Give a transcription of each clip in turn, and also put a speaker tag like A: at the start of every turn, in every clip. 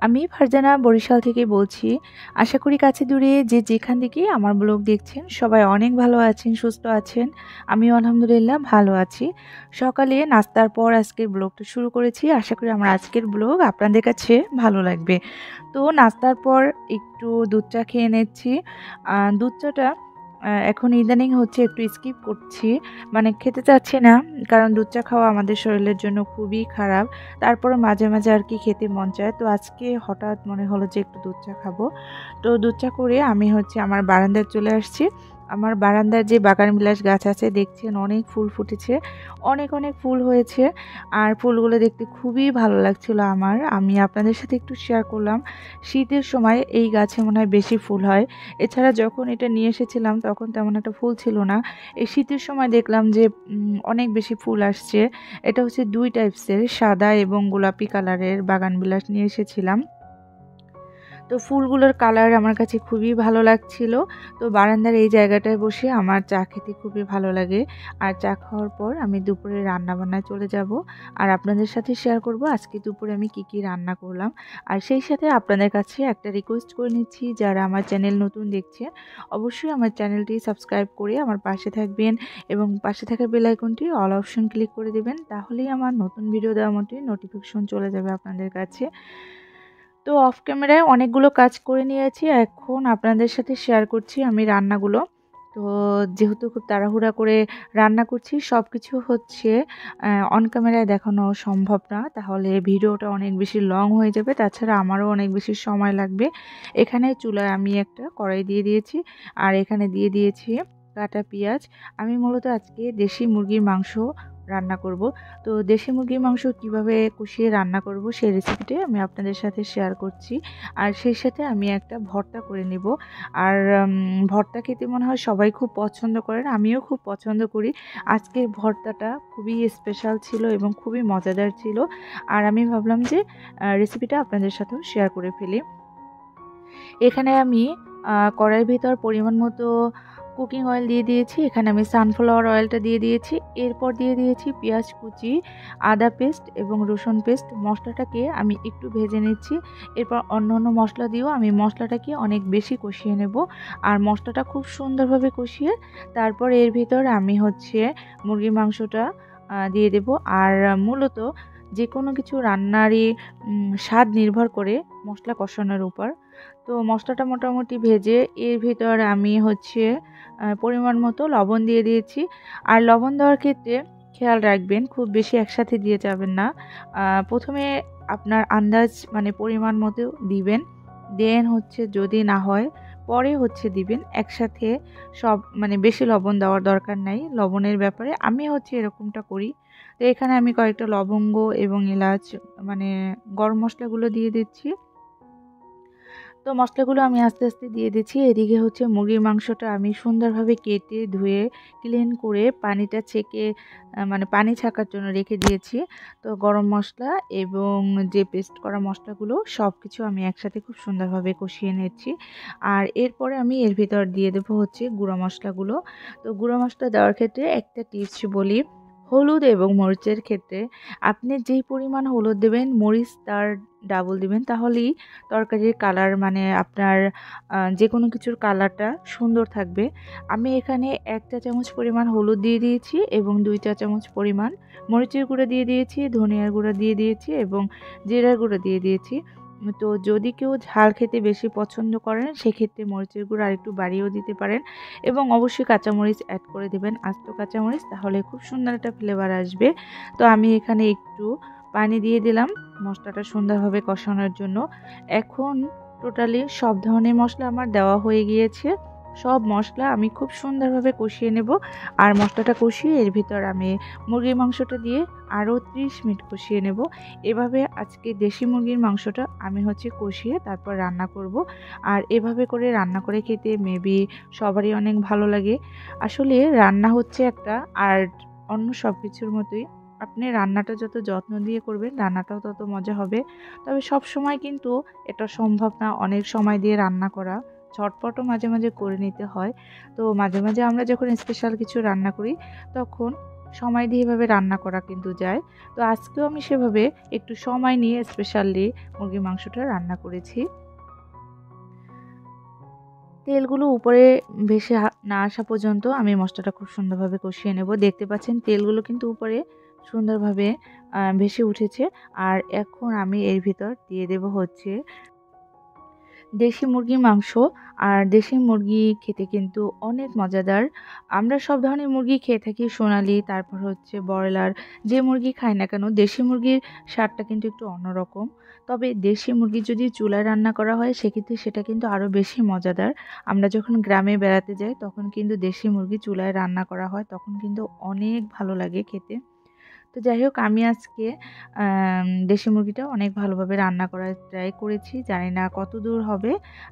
A: আমি ফারজানা বরিশাল থেকে বলছি। আশা করি কাছে দূরে যে যেখান থেকেই আমার ব্লগ দেখছেন সবাই অনেক ভালো আছেন, সুস্থ আছেন। আমিও আলহামদুলিল্লাহ ভালো আছি। সকালে নাস্তার পর আজকের ব্লগটা শুরু করেছি। আশা করি আমার আজকের ব্লগ আপনাদের কাছে ভালো লাগবে। তো নাস্তার পর একটু দুধ চা খেয়ে নিচ্ছি। দুধ চাটা এখন ইদানিং হচ্ছে একটু স্কিপ করছি। মানে খেতে চাচ্ছি না। কারণ দুধ চা খাওয়া আমাদের শরীরের জন্য খুবই খারাপ। তারপরে মাঝে, মাঝে আর কি খেতে মন চায়। তো আজকে হঠাৎ মনে হলো যে একটু দুধ চা খাবো। তো দুধ চা করে আমি হচ্ছে আমার বারান্দায় চলে আসছি। আমার বারান্দার যে বাগানবিলাস গাছ আছে দেখছেন অনেক ফুল ফুটেছে। অনেক, অনেক ফুল হয়েছে। আর ফুলগুলো দেখতে খুবই ভালো লাগছিল আমার। আমি আপনাদের সাথে একটু শেয়ার করলাম। শীতের সময় এই গাছে মনে হয় বেশি ফুল হয়। এছাড়া যখন এটা নিয়ে এসেছিলাম তখন তেমন একটা ফুল ছিল না। এই শীতের সময় দেখলাম যে অনেক বেশি ফুল আসছে। এটা হচ্ছে ২ টাইপসের সাদা এবং গোলাপি কালারের বাগানবিলাস নিয়ে এসেছিলাম। তো ফুলগুলোর কালার আমার কাছে খুবই ভালো লাগছিল। তো বারান্দার এই জায়গাটায় বসে আমার চা খেতে খুবই ভালো লাগে। আর চা খাওয়ার পর আমি দুপুরে রান্নাবান্নায় চলে যাব। আর আপনাদের সাথে শেয়ার করব আজকে দুপুরে আমি কি, কি রান্না করলাম। আর সেই সাথে আপনাদের কাছে একটা রিকোয়েস্ট করে নিচ্ছি, যারা আমার চ্যানেল নতুন দেখছেন অবশ্যই আমার চ্যানেলটি সাবস্ক্রাইব করে আমার পাশে থাকবেন এবং পাশে থাকা বেল আইকনটি অল অপশন ক্লিক করে দিবেন। তাহলেই আমার নতুন ভিডিও দেওয়া মাত্রই নোটিফিকেশন চলে যাবে আপনাদের কাছে। তো অফ ক্যামেরায় অনেকগুলো কাজ করে নিয়েছি। এখন আপনাদের সাথে শেয়ার করছি আমি রান্নাগুলো। তো যেহেতু খুব তাড়াহুড়া করে রান্না করছি, সবকিছু হচ্ছে অন ক্যামেরায় দেখানো সম্ভব না। তাহলে ভিডিওটা অনেক বেশি লং হয়ে যাবে। তাছাড়া আমারও অনেক বেশি সময় লাগবে। এখানে চুলায় আমি একটা কড়াই দিয়ে দিয়েছি। আর এখানে দিয়ে দিয়েছি কাটা পেঁয়াজ। আমি মূলত আজকে দেশি মুরগির মাংস রান্না করব। তো দেশি মুরগির মাংস কিভাবে কষিয়ে রান্না করব সেই রেসিপিটাই আমি আপনাদের সাথে শেয়ার করছি। আর সেই সাথে আমি একটা ভর্তা করে নেব। আর ভর্তা খেতে মনে হয় সবাই খুব পছন্দ করেন, আমিও খুব পছন্দ করি। আজকের ভর্তাটা খুবই স্পেশাল ছিল এবং খুবই মজাদার ছিল। আর আমি ভাবলাম যে রেসিপিটা আপনাদের সাথেও শেয়ার করে ফেলি। এখানে আমি কড়াইয়ের ভিতর পরিমাণ মতো কুকিং অয়েল দিয়ে দিয়েছি। এখানে আমি সানফ্লাওয়ার অয়েলটা দিয়ে দিয়েছি। এরপর দিয়ে দিয়েছি পেঁয়াজ কুচি, আদা পেস্ট এবং রসুন পেস্ট। মশলাটাকে আমি একটু ভেজে নিচ্ছি। এরপর অন্য মশলা দিয়েও আমি মশলাটাকে অনেক বেশি কষিয়ে নেব। আর মশলাটা খুব সুন্দরভাবে কষিয়ে তারপর এর ভিতর আমি হচ্ছে মুরগির মাংসটা দিয়ে দেব। আর মূলত যেকোনো কিছু রান্নারই স্বাদ নির্ভর করে মশলা কষানোর উপর। তো মশলাটা মোটামুটি ভেজে এর ভিতর আমি হচ্ছে পরিমাণ মতো লবণ দিয়ে দিয়েছি। আর লবণ দেওয়ার ক্ষেত্রে খেয়াল রাখবেন খুব বেশি একসাথে দিয়ে যাবেন না। প্রথমে আপনার আন্দাজ মানে পরিমাণ মতো দিবেন। দেন হচ্ছে যদি না হয় পরে হচ্ছে দিবেন। একসাথে সব মানে বেশি লবণ দেওয়ার দরকার নাই লবণের ব্যাপারে। আমি হচ্ছে এরকমটা করি। তো এখানে আমি কয়েকটা লবঙ্গ এবং এলাচ মানে গরম মসলাগুলো দিয়ে দিচ্ছি। তো মশলাগুলো আমি আস্তে, আস্তে দিয়ে দিচ্ছি। এদিকে হচ্ছে মুরগির মাংসটা আমি সুন্দরভাবে কেটে ধুয়ে ক্লিন করে পানিটা ছেঁকে মানে পানি ছাকার জন্য রেখে দিয়েছি। তো গরম মসলা এবং যে পেস্ট করা মশলাগুলো সবকিছু আমি একসাথে খুব সুন্দরভাবে কষিয়ে নিচ্ছি। আর এরপরে আমি এর ভিতর দিয়ে দেবো হচ্ছে গুঁড়া মশলাগুলো। তো গুঁড়া মশলা দেওয়ার ক্ষেত্রে একটা টিপস বলি, হলুদ এবং মরিচের ক্ষেত্রে আপনি যেই পরিমাণ হলুদ দেবেন মরিচ তার ডাবল দিবেন, তাহলেই তরকারির কালার মানে আপনার যেকোনো কিছুর কালারটা সুন্দর থাকবে। আমি এখানে ১ চা চামচ পরিমাণ হলুদ দিয়ে দিয়েছি এবং ২ চা চামচ পরিমাণ মরিচের গুঁড়া দিয়ে দিয়েছি, ধনিয়ার গুঁড়া দিয়ে দিয়েছি এবং জিরার গুঁড়া দিয়ে দিয়েছি। তো যদি কেউ ঝাল খেতে বেশি পছন্দ করেন সেক্ষেত্রে মরিচের গুঁড়া আরেকটু বাড়িয়েও দিতে পারেন এবং অবশ্যই কাঁচামরিচ অ্যাড করে দেবেন, আস্ত কাঁচামরিচ, তাহলে খুব সুন্দর একটা ফ্লেভার আসবে। তো আমি এখানে একটু পানি দিয়ে দিলাম মশলাটা সুন্দরভাবে কষানোর জন্য। এখন টোটালি সব ধরনের মশলা আমার দেওয়া হয়ে গিয়েছে। সব মশলা আমি খুব সুন্দরভাবে কষিয়ে নেব। আর মশলাটা কষিয়ে এর ভিতর আমি মুরগির মাংসটা দিয়ে আরও ৩০ মিনিট কষিয়ে নেব। এভাবে আজকে দেশি মুরগির মাংসটা আমি হচ্ছে কষিয়ে তারপর রান্না করব। আর এভাবে করে রান্না করে খেতে মেবি সবারই অনেক ভালো লাগে। আসলে রান্না হচ্ছে একটা আর্ট, অন্য সব কিছুর মতোই। আপনি রান্নাটা যত যত্ন দিয়ে করবেন রান্নাটাও তত মজা হবে। তবে সবসময় কিন্তু এটা সম্ভব না অনেক সময় দিয়ে রান্না করা। ঝটপটও মাঝে, মাঝে করে নিতে হয়। তো মাঝে, মাঝে আমরা যখন স্পেশাল কিছু রান্না করি তখন সময় দিয়ে এভাবে রান্না করা কিন্তু যায়। তো আজকেও আমি সেভাবে একটু সময় নিয়ে স্পেশালি মুরগির মাংসটা রান্না করেছি। তেলগুলো উপরে ভেসে না আসা পর্যন্ত আমি মসলাটা খুব সুন্দরভাবে কষিয়ে নেব। দেখতে পাচ্ছেন তেলগুলো কিন্তু উপরে সুন্দরভাবে ভেসে উঠেছে। আর এখন আমি এর ভিতর দিয়ে দেব হচ্ছে দেশি মুরগির মাংস। আর দেশি মুরগি খেতে কিন্তু অনেক মজাদার। আমরা সব ধরনের মুরগি খেয়ে থাকি, সোনালি, তারপর হচ্ছে ব্রয়লার, যে মুরগি খাই না কেন দেশি মুরগির স্বাদটা কিন্তু একটু অন্যরকম। তবে দেশি মুরগি যদি চুলায় রান্না করা হয় সেক্ষেত্রে সেটা কিন্তু আরও বেশি মজাদার। আমরা যখন গ্রামে বেড়াতে যাই তখন কিন্তু দেশি মুরগি চুলায় রান্না করা হয়, তখন কিন্তু অনেক ভালো লাগে খেতে। তো যাই হোক, আমি আজকে দেশি মুরগিটা অনেক ভালোভাবে রান্না করার ট্রাই করেছি। জানি না কতদূর হবে।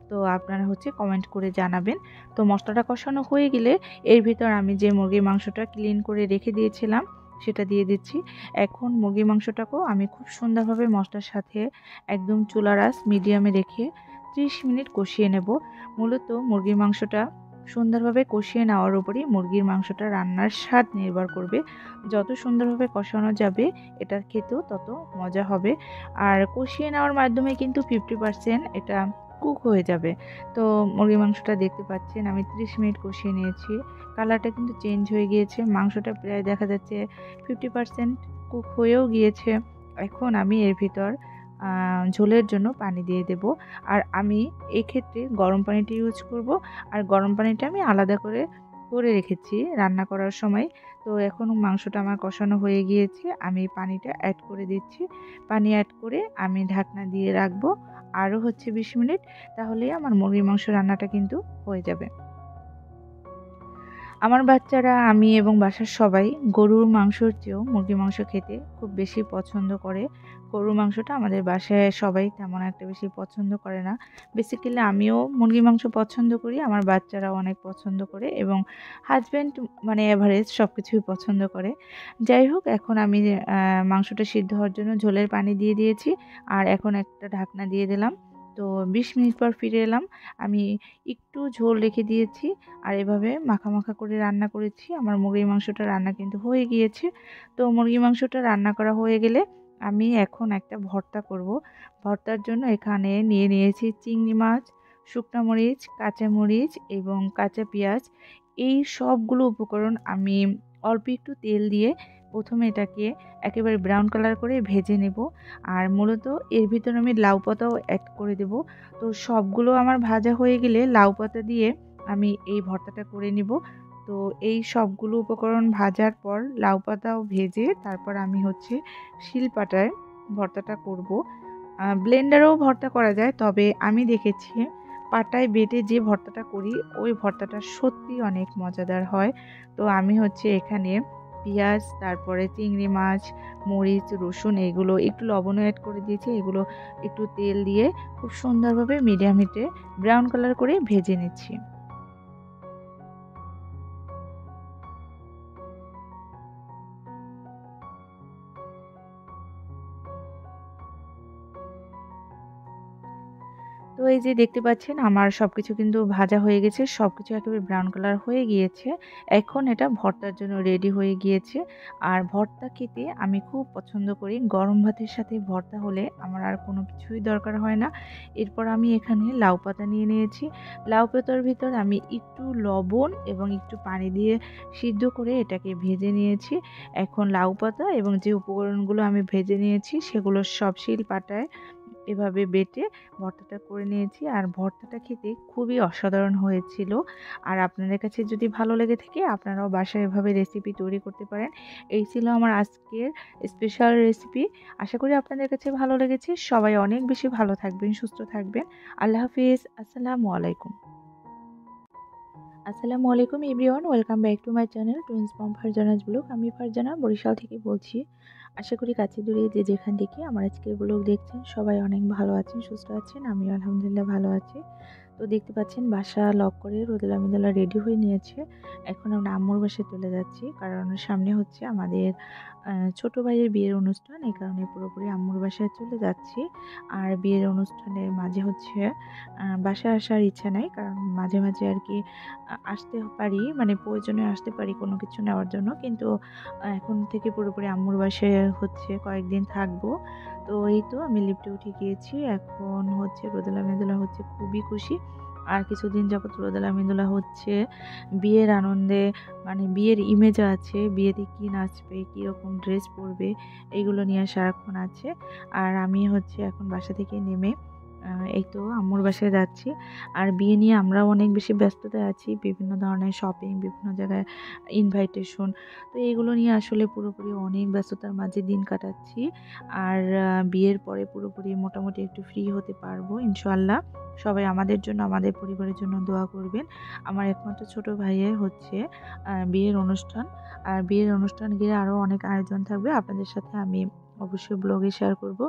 A: তো আপনারা হচ্ছে কমেন্ট করে জানাবেন। তো মসলাটা কষানো হয়ে গেলে এর ভিতর আমি যে মুরগির মাংসটা ক্লিন করে রেখে দিয়েছিলাম সেটা দিয়ে দিচ্ছি। এখন মুরগির মাংসটাকেও আমি খুব সুন্দরভাবে মসলার সাথে একদম চুলার আঁচ মিডিয়ামে রেখে 30 মিনিট কষিয়ে নেব। মূলত মুরগির মাংসটা সুন্দরভাবে কষিয়ে নেওয়ার উপরই মুরগির মাংসটা রান্নার স্বাদ নির্ভর করবে। যত সুন্দরভাবে কষানো যাবে এটা খেতেও তত মজা হবে। আর কষিয়ে নেওয়ার মাধ্যমে কিন্তু 50% এটা কুক হয়ে যাবে। তো মুরগির মাংসটা দেখতে পাচ্ছেন আমি 30 মিনিট কষিয়ে নিয়েছি। কালারটা কিন্তু চেঞ্জ হয়ে গিয়েছে। মাংসটা প্রায় দেখা যাচ্ছে 50% কুক হয়েও গিয়েছে। এখন আমি এর ভিতর ঝোলের জন্য পানি দিয়ে দেব। আর আমি এক্ষেত্রে গরম পানিটা ইউজ করব। আর গরম পানিটা আমি আলাদা করে রেখেছি রান্না করার সময়। তো এখন মাংসটা আমার কষানো হয়ে গিয়েছে। আমি পানিটা অ্যাড করে দিচ্ছি। পানি অ্যাড করে আমি ঢাকনা দিয়ে রাখবো আরও হচ্ছে 20 মিনিট। তাহলেই আমার মুরগির মাংস রান্নাটা কিন্তু হয়ে যাবে। আমার বাচ্চারা, আমি এবং বাসার সবাই গরুর মাংসর চেয়েও মুরগির মাংস খেতে খুব বেশি পছন্দ করে। গরুর মাংসটা আমাদের বাসায় সবাই তেমন একটা বেশি পছন্দ করে না। বেসিক্যালি আমিও মুরগির মাংস পছন্দ করি, আমার বাচ্চারাও অনেক পছন্দ করে এবং হাসব্যান্ড মানে এভারেজ সব কিছুই পছন্দ করে। যাই হোক, এখন আমি মাংসটা সিদ্ধ হওয়ার জন্য ঝোলের পানি দিয়ে দিয়েছি। আর এখন একটা ঢাকনা দিয়ে দিলাম। তো 20 মিনিট পর ফিরে এলাম। আমি একটু ঝোল রেখে দিয়েছি। আর এভাবে মাখা, মাখা করে রান্না করেছি। আমার মুরগির মাংসটা রান্না কিন্তু হয়ে গিয়েছে। তো মুরগির মাংসটা রান্না করা হয়ে গেলে আমি এখন একটা ভর্তা করব। ভর্তার জন্য এখানে নিয়ে নিয়েছি চিংড়ি মাছ, শুকনা মরিচ, কাঁচা মরিচ এবং কাঁচা পেঁয়াজ। এই সবগুলো উপকরণ আমি অল্প একটু তেল দিয়ে প্রথমে এটাকে একেবারে ব্রাউন কালার করে ভেজে নেব। আর মূলত এর ভিতরে আমি লাউ পাতাও অ্যাড করে দেব। তো সবগুলো আমার ভাজা হয়ে গেলে লাউ পাতা দিয়ে আমি এই ভর্তাটা করে নিব। তো এই সবগুলো উপকরণ ভাজার পর লাউ পাতাও ভেজে তারপর আমি হচ্ছে শিলপাটায় ভর্তাটা করব। ব্লেন্ডারেও ভর্তা করা যায়, তবে আমি দেখেছি পাটায় বেটে যে ভর্তাটা করি ওই ভর্তাটা সত্যিই অনেক মজাদার হয়। তো আমি হচ্ছে এখানে পেঁয়াজ, তারপরে চিংড়ি মাছ, মরিচ, রসুন এগুলো একটু লবণও অ্যাড করে দিয়েছি। এগুলো একটু তেল দিয়ে খুব সুন্দরভাবে মিডিয়াম হিটে ব্রাউন কালার করে ভেজে নিচ্ছি। তো এই যে দেখতে পাচ্ছেন আমার সবকিছু কিন্তু ভাজা হয়ে গেছে। সবকিছু একেবারে ব্রাউন কালার হয়ে গিয়েছে। এখন এটা ভর্তার জন্য রেডি হয়ে গিয়েছে। আর ভর্তা খেতে আমি খুব পছন্দ করি। গরম ভাতের সাথে ভর্তা হলে আমার আর কোনো কিছুই দরকার হয় না। এরপর আমি এখানে লাউ পাতা নিয়ে নিয়েছি। লাউ পাতার ভিতর আমি একটু লবণ এবং একটু পানি দিয়ে সিদ্ধ করে এটাকে ভেজে নিয়েছি। এখন লাউ পাতা এবং যে উপকরণগুলো আমি ভেজে নিয়েছি সেগুলো সব শিলপাটায় এভাবে বেটে ভর্তাটা করে নিয়েছি। আর ভর্তাটা খেতে খুবই অসাধারণ হয়েছিল। আর আপনাদের কাছে যদি ভালো লেগে থাকে আপনারাও বাসায় এভাবে রেসিপি তৈরি করতে পারেন। এই ছিল আমার আজকের স্পেশাল রেসিপি। আশা করি আপনাদের কাছে ভালো লেগেছে। সবাই অনেক বেশি ভালো থাকবেন, সুস্থ থাকবেন। আল্লাহ হাফিজ। আসসালামু আলাইকুম। আসসালামু আলাইকুম everyone, welcome back to my channel twins mom Farzana's blog. আমি ফারজানা বরিশাল থেকে বলছি। আশা করি কাছে দূরে যে যেখান থেকে আমার আজকের ব্লগ দেখছেন সবাই অনেক ভালো আছেন, সুস্থ আছেন। আমিও আলহামদুলিল্লাহ ভালো আছি। তো দেখতে পাচ্ছেন বাসা লক করে রোদেলা মিদেলা রেডি হয়ে নিয়েছে। এখন আমরা আম্মুর বাসায় চলে যাচ্ছি। কারণ সামনে হচ্ছে আমাদের ছোট ভাইয়ের বিয়ের অনুষ্ঠান। এই কারণে পুরোপুরি আম্মুর বাসায় চলে যাচ্ছি। আর বিয়ের অনুষ্ঠানের মাঝে হচ্ছে বাসায় আসার ইচ্ছা নাই। কারণ মাঝে, মাঝে আরকি আসতে পারি, মানে প্রয়োজনে আসতে পারি কোনো কিছু নেওয়ার জন্য। কিন্তু এখন থেকে পুরোপুরি আম্মুর বাসায় হচ্ছে কয়েকদিন থাকবো। তো এই তো আমি লিফটে উঠে গিয়েছি। এখন হচ্ছে রোদেলা মেদুলা হচ্ছে খুবই খুশি। আর কিছুদিন যাবত রোদেলা মেদুলা হচ্ছে বিয়ের আনন্দে, মানে বিয়ের ইমেজে আছে। বিয়েতে কি নাচবে, কিরকম ড্রেস পরবে এগুলো নিয়ে সারাক্ষণ আছে। আর আমি হচ্ছে এখন বাসা থেকে নেমে এই তো আম্মুর বাসায় যাচ্ছি। আর বিয়ে নিয়ে আমরাও অনেক বেশি ব্যস্ততায় আছি। বিভিন্ন ধরনের শপিং, বিভিন্ন জায়গায় ইনভাইটেশন। তো এগুলো নিয়ে আসলে পুরোপুরি অনেক ব্যস্ততার মাঝে দিন কাটাচ্ছি। আর বিয়ের পরে পুরোপুরি মোটামুটি একটু ফ্রি হতে পারবো ইনশাআল্লাহ। সবাই আমাদের জন্য, আমাদের পরিবারের জন্য দোয়া করবেন। আমার একমাত্র ছোট ভাইয়ের হচ্ছে বিয়ের অনুষ্ঠান। আর বিয়ের অনুষ্ঠান ঘিরে আরও অনেক আয়োজন থাকবে। আপনাদের সাথে আমি অবশ্যই ব্লগে শেয়ার করব।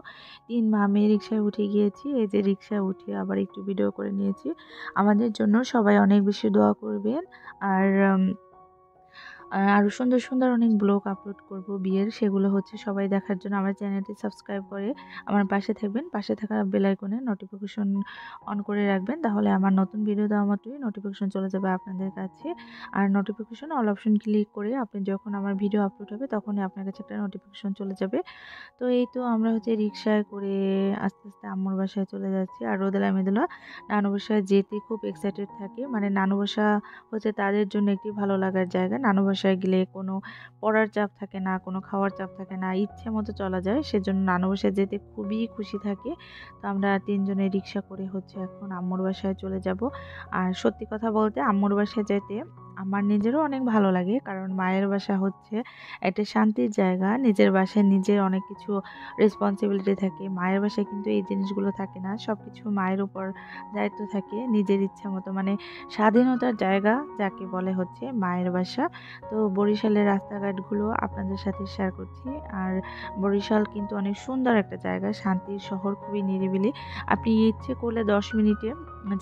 A: ৩ মা মেয়ে রিক্সায় উঠে গিয়েছি। এই যে রিক্সায় উঠে আবার একটু ভিডিও করে নিয়েছি। আমাদের জন্য সবাই অনেক বেশি দোয়া করবেন। আর আরও সুন্দর, সুন্দর অনেক ব্লগ আপলোড করব বিয়ের। সেগুলো হচ্ছে সবাই দেখার জন্য আমার চ্যানেলটি সাবস্ক্রাইব করে আমার পাশে থাকবেন। পাশে থাকা বেল আইকনে নোটিফিকেশন অন করে রাখবেন। তাহলে আমার নতুন ভিডিও দেওয়া মাত্রই নোটিফিকেশন চলে যাবে আপনাদের কাছে। আর নোটিফিকেশন অল অপশন ক্লিক করে আপনি যখন আমার ভিডিও আপলোড হবে তখনই আপনার কাছে একটা নোটিফিকেশন চলে যাবে। তো এই তো আমরা হচ্ছে রিক্সায় করে আস্তে, আস্তে আম্মুর বাসায় চলে যাচ্ছি। আর রোদেলা মেদুলা নানু বাসায় যেতে খুব এক্সাইটেড থাকে। মানে নানু বাসা হচ্ছে তাদের জন্য একটি ভালো লাগার জায়গা। নানু বাসায় গেলে কোনো পড়ার চাপ থাকে না, কোনো খাওয়ার চাপ থাকে না। ইচ্ছে মতো চলা যায়। সেজন্য নানু বাসায় যেতে খুবই খুশি থাকে। তো আমরা ৩ জনে রিক্সা করে হচ্ছে এখন আম্মুর বাসায় চলে যাব। আর সত্যি কথা বলতে আম্মুর বাসায় যেতে আমার নিজেরও অনেক ভালো লাগে। কারণ মায়ের বাসা হচ্ছে একটা শান্তির জায়গা। নিজের বাসায় নিজের অনেক কিছু রেসপন্সিবিলিটি থাকে। মায়ের বাসায় কিন্তু এই জিনিসগুলো থাকে না। সবকিছু মায়ের উপর দায়িত্ব থাকে নিজের ইচ্ছা মতো, মানে স্বাধীনতার জায়গা যাকে বলে হচ্ছে মায়ের বাসা। তো বরিশালের রাস্তাঘাটগুলো আপনাদের সাথে শেয়ার করছি। আর বরিশাল কিন্তু অনেক সুন্দর একটা জায়গা, শান্তির শহর, খুবই নিরিবিলি। আপনি ইচ্ছে করলে ১০ মিনিটে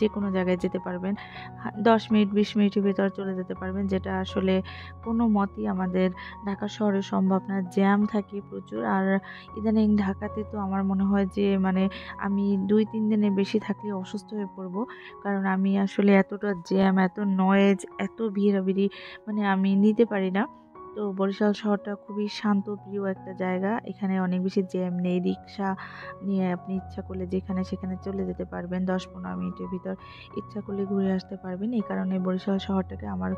A: যেকোনো জায়গায় যেতে পারবেন। ১০ মিনিট ২০ মিনিটের ভেতর চলে যেতে পারবেন, যেটা আসলে কোনো মতেই আমাদের ঢাকা শহরে সম্ভব না। জ্যাম থাকে প্রচুর। আর ইদানিং ঢাকাতে তো আমার মনে হয় যে মানে আমি ২-৩ দিনের বেশি থাকলে অসুস্থ হয়ে পড়ব। কারণ আমি আসলে এতটা জ্যাম, এত নয়েজ, এত ভিড়াভিড়ি মানে আমি নিতে পারি না। তো বরিশাল শহরটা খুবই শান্তপ্রিয় একটা জায়গা। এখানে অনেক বেশি জ্যাম নেই। রিক্সা নিয়ে আপনি ইচ্ছা করলে যেখানে সেখানে চলে যেতে পারবেন। ১০-১৫ মিনিটের ভিতর ইচ্ছা করলে ঘুরে আসতে পারবেন। এই কারণে বরিশাল শহরটাকে আমার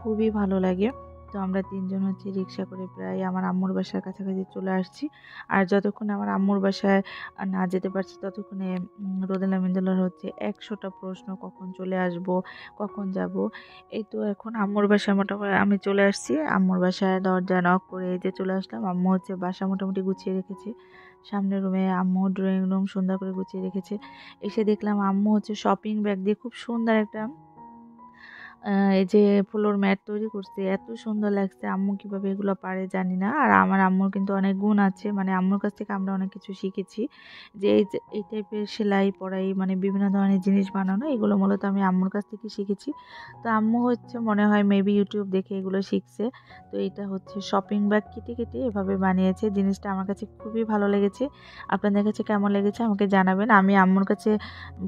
A: খুবই ভালো লাগে। তো আমরা ৩ জন হচ্ছে রিক্সা করে প্রায় আমার আম্মুর বাসার কাছাকাছি চলে আসছি। আর যতক্ষণে আমার আম্মুর বাসায় না যেতে পারছি ততক্ষণে রোদেলা মেন্দুলার হচ্ছে ১০০টা প্রশ্ন, কখন চলে আসবো, কখন যাবো। এই তো এখন আম্মুর বাসায় মোটামুটি আমি চলে আসছি। আম্মুর বাসায় দরজা নক করে এই যে চলে আসলাম। আম্মু হচ্ছে বাসা মোটামুটি গুছিয়ে রেখেছে। সামনের রুমে আম্মু ড্রয়িং রুম সুন্দর করে গুছিয়ে রেখেছে। এসে দেখলাম আম্মু হচ্ছে শপিং ব্যাগ দিয়ে খুব সুন্দর একটা আ এই যে ফ্লোর ম্যাট তৈরি করছে। এত সুন্দর লাগছে। আম্মু কিভাবে এগুলো পারে জানি না। আর আমার আম্মুর কিন্তু অনেক গুণ আছে। মানে আম্মুর কাছ থেকে আমরা অনেক কিছু শিখেছি। যে এই টাইপের সেলাই, পড়াই, মানে বিভিন্ন ধরনের জিনিস বানানো এগুলো মূলত আমি আম্মুর কাছ থেকে শিখেছি। তো আম্মু হচ্ছে মনে হয় মেবি YouTube দেখে এগুলো শিখছে। তো এটা হচ্ছে শপিং ব্যাগ কেটে, কেটে এভাবে বানিয়েছে। জিনিসটা আমার কাছে খুবই ভালো লেগেছে। আপনাদের কাছে কেমন লেগেছে আমাকে জানাবেন। আমি আম্মুর কাছে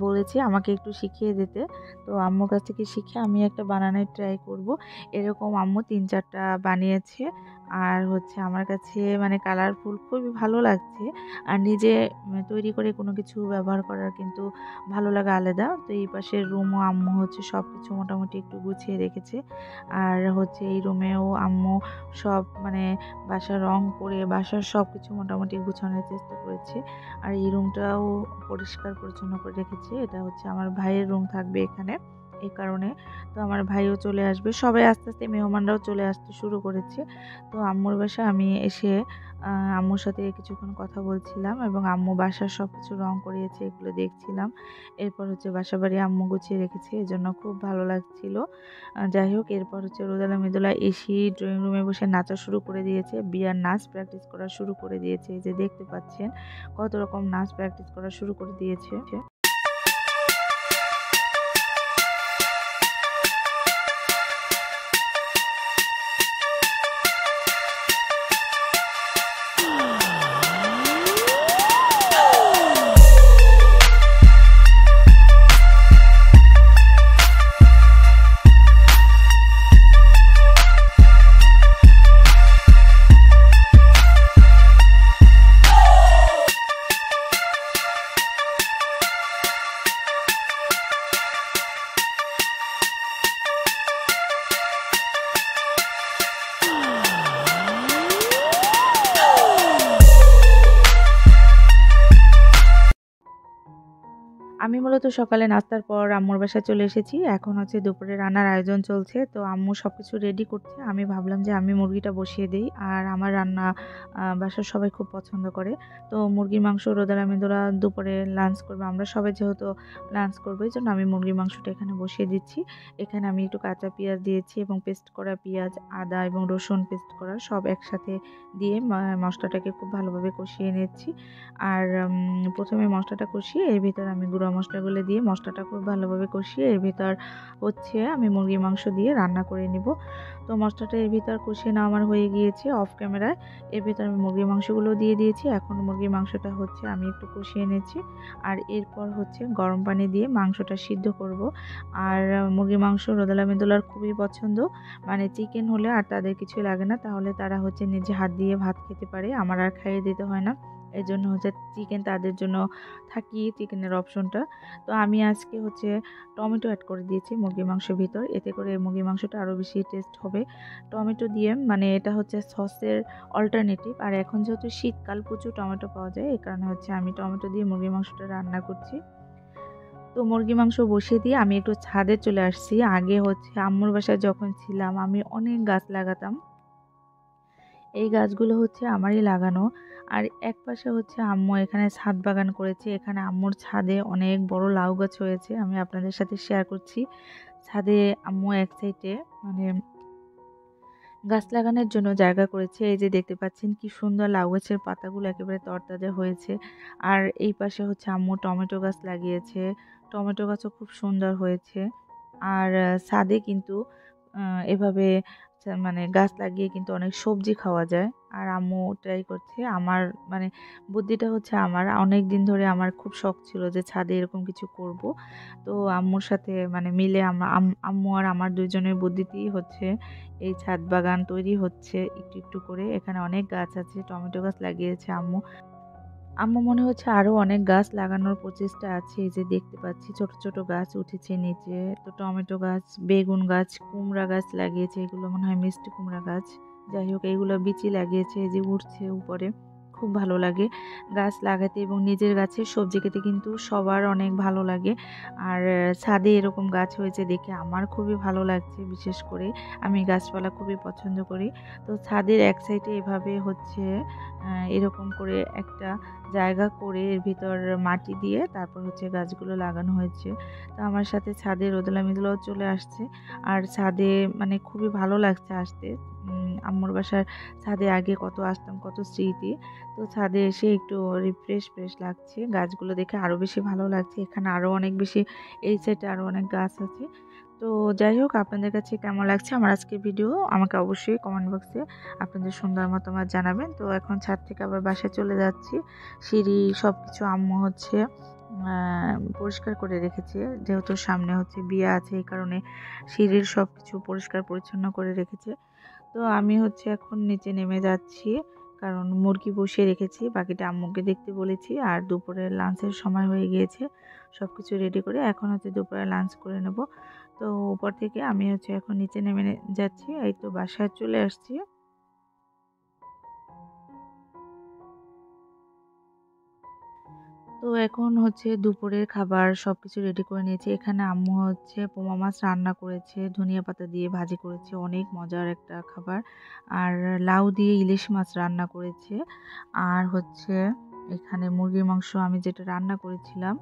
A: বলেছি আমাকে একটু শিখিয়ে দিতে। তো আম্মুর কাছ থেকে শিখে আমি একটা বানানোর ট্রাই করব। এরকম আম্মু ৩-৪ টা বানিয়েছে। আর হচ্ছে আমার কাছে মানে কালারফুল খুবই ভালো লাগছে। আর নিজে তৈরি করে কোনো কিছু ব্যবহার করার কিন্তু ভালো লাগা আলাদা। তো এই পাশের রুমও আম্মু হচ্ছে সবকিছু মোটামুটি একটু গুছিয়ে রেখেছে। আর হচ্ছে এই রুমেও আম্মু সব মানে বাসা রং করে বাসার সবকিছু মোটামুটি গুছানোর চেষ্টা করেছে। আর এই রুমটাও পরিষ্কার পরিচ্ছন্ন করে রেখেছে। এটা হচ্ছে আমার ভাইয়ের রুম থাকবে এখানে। এই কারণে তো আমার ভাইও চলে আসবে। সবাই আস্তে, আস্তে মেহমানরাও চলে আসতে শুরু করেছে। তো আম্মুর বাসায় আমি এসে আ আম্মুর সাথে কিছুক্ষণ কথা বলছিলাম এবং আম্মু বাসার সবকিছু রং করিয়েছে এগুলো দেখছিলাম। এরপর হচ্ছে বাসাবাড়ি আম্মু গুছিয়ে রেখেছে। এজন্য খুব ভালো লাগছিল। যাই হোক, এরপর হচ্ছে রোদেলা মৃদুলা এসেই ড্রয়িং রুমে বসে নাচা শুরু করে দিয়েছে। বিয়ার নাচ প্র্যাকটিস করা শুরু করে দিয়েছে। এই যে দেখতে পাচ্ছেন কত রকম নাচ প্র্যাকটিস করা শুরু করে দিয়েছে। আমি মূলত সকালে নাস্তার পর আম্মুর বাসায় চলে এসেছি। এখন হচ্ছে দুপুরে রান্নার আয়োজন চলছে। তো আম্মু সবকিছু রেডি করছে। আমি ভাবলাম যে আমি মুরগিটা বসিয়ে দেই। আর আমার রান্না বাসার সবাই খুব পছন্দ করে। তো মুরগির মাংস রোদেলা মেদোরা দুপুরে লাঞ্চ করবে। আমরা সবাই যেহেতু লাঞ্চ করব এজন্য আমি মুরগির মাংসটা এখানে বসিয়ে দিচ্ছি। এখানে আমি একটু কাঁচা পেঁয়াজ দিয়েছি এবং পেস্ট করা পেঁয়াজ, আদা এবং রসুন পেস্ট করা সব একসাথে দিয়ে মসলাটাকে খুব ভালোভাবে কষিয়ে নিচ্ছি। আর প্রথমে মশলাটা কষিয়ে এর ভিতর আমি গুঁড়া মশলাগুলো দিয়ে মশলাটা খুব ভালোভাবে কষিয়ে এর ভিতর হচ্ছে আমি মুরগির মাংস দিয়ে রান্না করে নিব। তো মশলাটা এর ভিতর কষিয়ে নেওয়া আমার হয়ে গিয়েছে অফ ক্যামেরায়। এর ভিতর আমি মুরগির মাংসগুলো দিয়ে দিয়েছি। এখন মুরগির মাংসটা হচ্ছে আমি একটু কষিয়ে নিয়েছি। আর এরপর হচ্ছে গরম পানি দিয়ে মাংসটা সিদ্ধ করব। আর মুরগির মাংস রোদেলা মেদোলার খুবই পছন্দ। মানে চিকেন হলে আর তাদের কিছু লাগে না, তাহলে তারা হচ্ছে নিজে হাত দিয়ে ভাত খেতে পারে, আমার আর খাইয়ে দিতে হয় না। এজন্য হচ্ছে চিকেন তাদের জন্য থাকি চিকেনের অপশনটা। তো আমি আজকে হচ্ছে টমেটো অ্যাড করে দিয়েছি মুরগির মাংসের ভিতর, এতে করে মুরগির মাংসটা আরও বেশি টেস্ট হবে। টমেটো দিয়ে মানে এটা হচ্ছে সসের অল্টারনেটিভ। আর এখন যেহেতু শীতকাল প্রচুর টমেটো পাওয়া যায়, এই কারণে হচ্ছে আমি টমেটো দিয়ে মুরগির মাংসটা রান্না করছি। তো মুরগি মাংস বসিয়ে দিয়ে আমি একটু ছাদে চলে আসছি। আগে হচ্ছে আম্মুর বাসায় যখন ছিলাম আমি অনেক গাছ লাগাতাম। এই গাছগুলো হচ্ছে আমারই লাগানো। আর একপাশে হচ্ছে আম্মু এখানে ছাদ বাগান করেছে। এখানে আম্মুর ছাদে অনেক বড় লাউ গাছ হয়েছে। আমি আপনাদের সাথে শেয়ার করছি। ছাদে আম্মু এক সাইডে মানে গাছ লাগানোর জন্য জায়গা করেছে। এই যে দেখতে পাচ্ছেন কি সুন্দর লাউ গাছের পাতাগুলো একেবারে তরতাজা হয়েছে। আর এই পাশে হচ্ছে আম্মু টমেটো গাছ লাগিয়েছে। টমেটো গাছও খুব সুন্দর হয়েছে। আর ছাদে কিন্তু এভাবে মানে গাছ লাগিয়ে কিন্তু অনেক সবজি খাওয়া যায়। আর আম্মু ট্রাই করছে। আমার মানে বুদ্ধিটা হচ্ছে আমার অনেকদিন ধরে আমার খুব শখ ছিল যে ছাদে এরকম কিছু করব। তো আম্মুর সাথে মানে মিলে আম্মু আর আমার ২ জনের বুদ্ধিতেই হচ্ছে এই ছাদ বাগান তৈরি হচ্ছে একটু, একটু করে। এখানে অনেক গাছ আছে। টমেটো গাছ লাগিয়েছে আম্মু। আম্মু মনে হচ্ছে আরো অনেক গাছ লাগানোর প্রচেষ্টা আছে। এই যে দেখতে পাচ্ছি ছোট, ছোট গাছ উঠেছে নিচে। তো টমেটো গাছ, বেগুন গাছ, কুমড়া গাছ লাগিয়েছে। এগুলো মনে হয় মিষ্টি কুমড়া গাছ। যাই হোক এগুলো বিচি লাগিয়েছে, এই যে উঠছে উপরে। খুব ভালো লাগে গাছ লাগাতে এবং নিজের গাছের সবজি খেতে কিন্তু সবার অনেক ভালো লাগে। আর ছাদে এরকম গাছ হয়েছে দেখে আমার খুবই ভালো লাগছে। বিশেষ করে আমি গাছপালা খুবই পছন্দ করি। তো ছাদের এক সাইডে এভাবে হচ্ছে এরকম করে একটা জায়গা করে এর ভিতর মাটি দিয়ে তারপর হচ্ছে গাছগুলো লাগানো হয়েছে। তো আমার সাথে ছাদে রোদেলা মেদোলাও চলে আসছে। আর ছাদে মানে খুবই ভালো লাগছে আসতে। আম্মুর বাসার ছাদে আগে কত আসতাম, কত স্মৃতি। তো ছাদে এসে একটু ফ্রেশ লাগছে। গাছগুলো দেখে আরও বেশি ভালো লাগছে। এখানে আরও অনেক বেশি এই সাইডে আরও অনেক গাছ আছে। তো যাই হোক আপনাদের কাছে কেমন লাগছে আমার আজকের ভিডিও আমাকে অবশ্যই কমেন্ট বক্সে আপনাদের সুন্দর মতামত জানাবেন। তো এখন ছাদ থেকে আবার বাসায় চলে যাচ্ছি। সিঁড়ি সবকিছু আম্মু হচ্ছে পরিষ্কার করে রেখেছে। যেহেতু সামনে হচ্ছে বিয়ে আছে এই কারণে সিঁড়ির সবকিছু পরিষ্কার পরিচ্ছন্ন করে রেখেছে। তো আমি হচ্ছে এখন নিচে নেমে যাচ্ছি। কারণ মুরগি বসিয়ে রেখেছি। বাকিটা আম্মুকে দেখতে বলেছি। আর দুপুরের লাঞ্চের সময় হয়ে গিয়েছে। সবকিছু রেডি করে এখন হচ্ছে দুপুরে লাঞ্চ করে নেব। তো উপর থেকে আমি হচ্ছে এখন নিচে নেমে যাচ্ছি। এই তো বাসায় চলে আসছি। তো এখন হচ্ছে দুপুরের খাবার সবকিছু রেডি করে নিয়েছি। এখানে আম্মু হচ্ছে পোমা মাছ রান্না করেছে, ধনিয়া পাতা দিয়ে ভাজি করেছে, অনেক মজার একটা খাবার। আর লাউ দিয়ে ইলিশ মাছ রান্না করেছে। আর হচ্ছে এখানে মুরগির মাংস আমি যেটা রান্না করেছিলাম।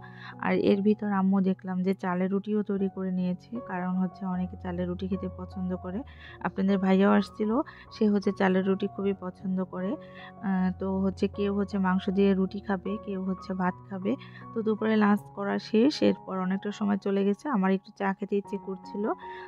A: আর এর ভিতর আম্মু দেখলাম যে চালের রুটিও তৈরি করে নিয়েছে। কারণ হচ্ছে অনেকে চালের রুটি খেতে পছন্দ করে। আপনাদের ভাইয়াও আসছিল, সে হচ্ছে চালের রুটি খুবই পছন্দ করে। তো হচ্ছে কেউ হচ্ছে মাংস দিয়ে রুটি খাবে, কেউ হচ্ছে ভাত খাবে। তো দুপুরে লাঞ্চ করা শেষ। এরপর অনেকটা সময় চলে গেছে। আমার একটু চা খেতে ইচ্ছে করছিল।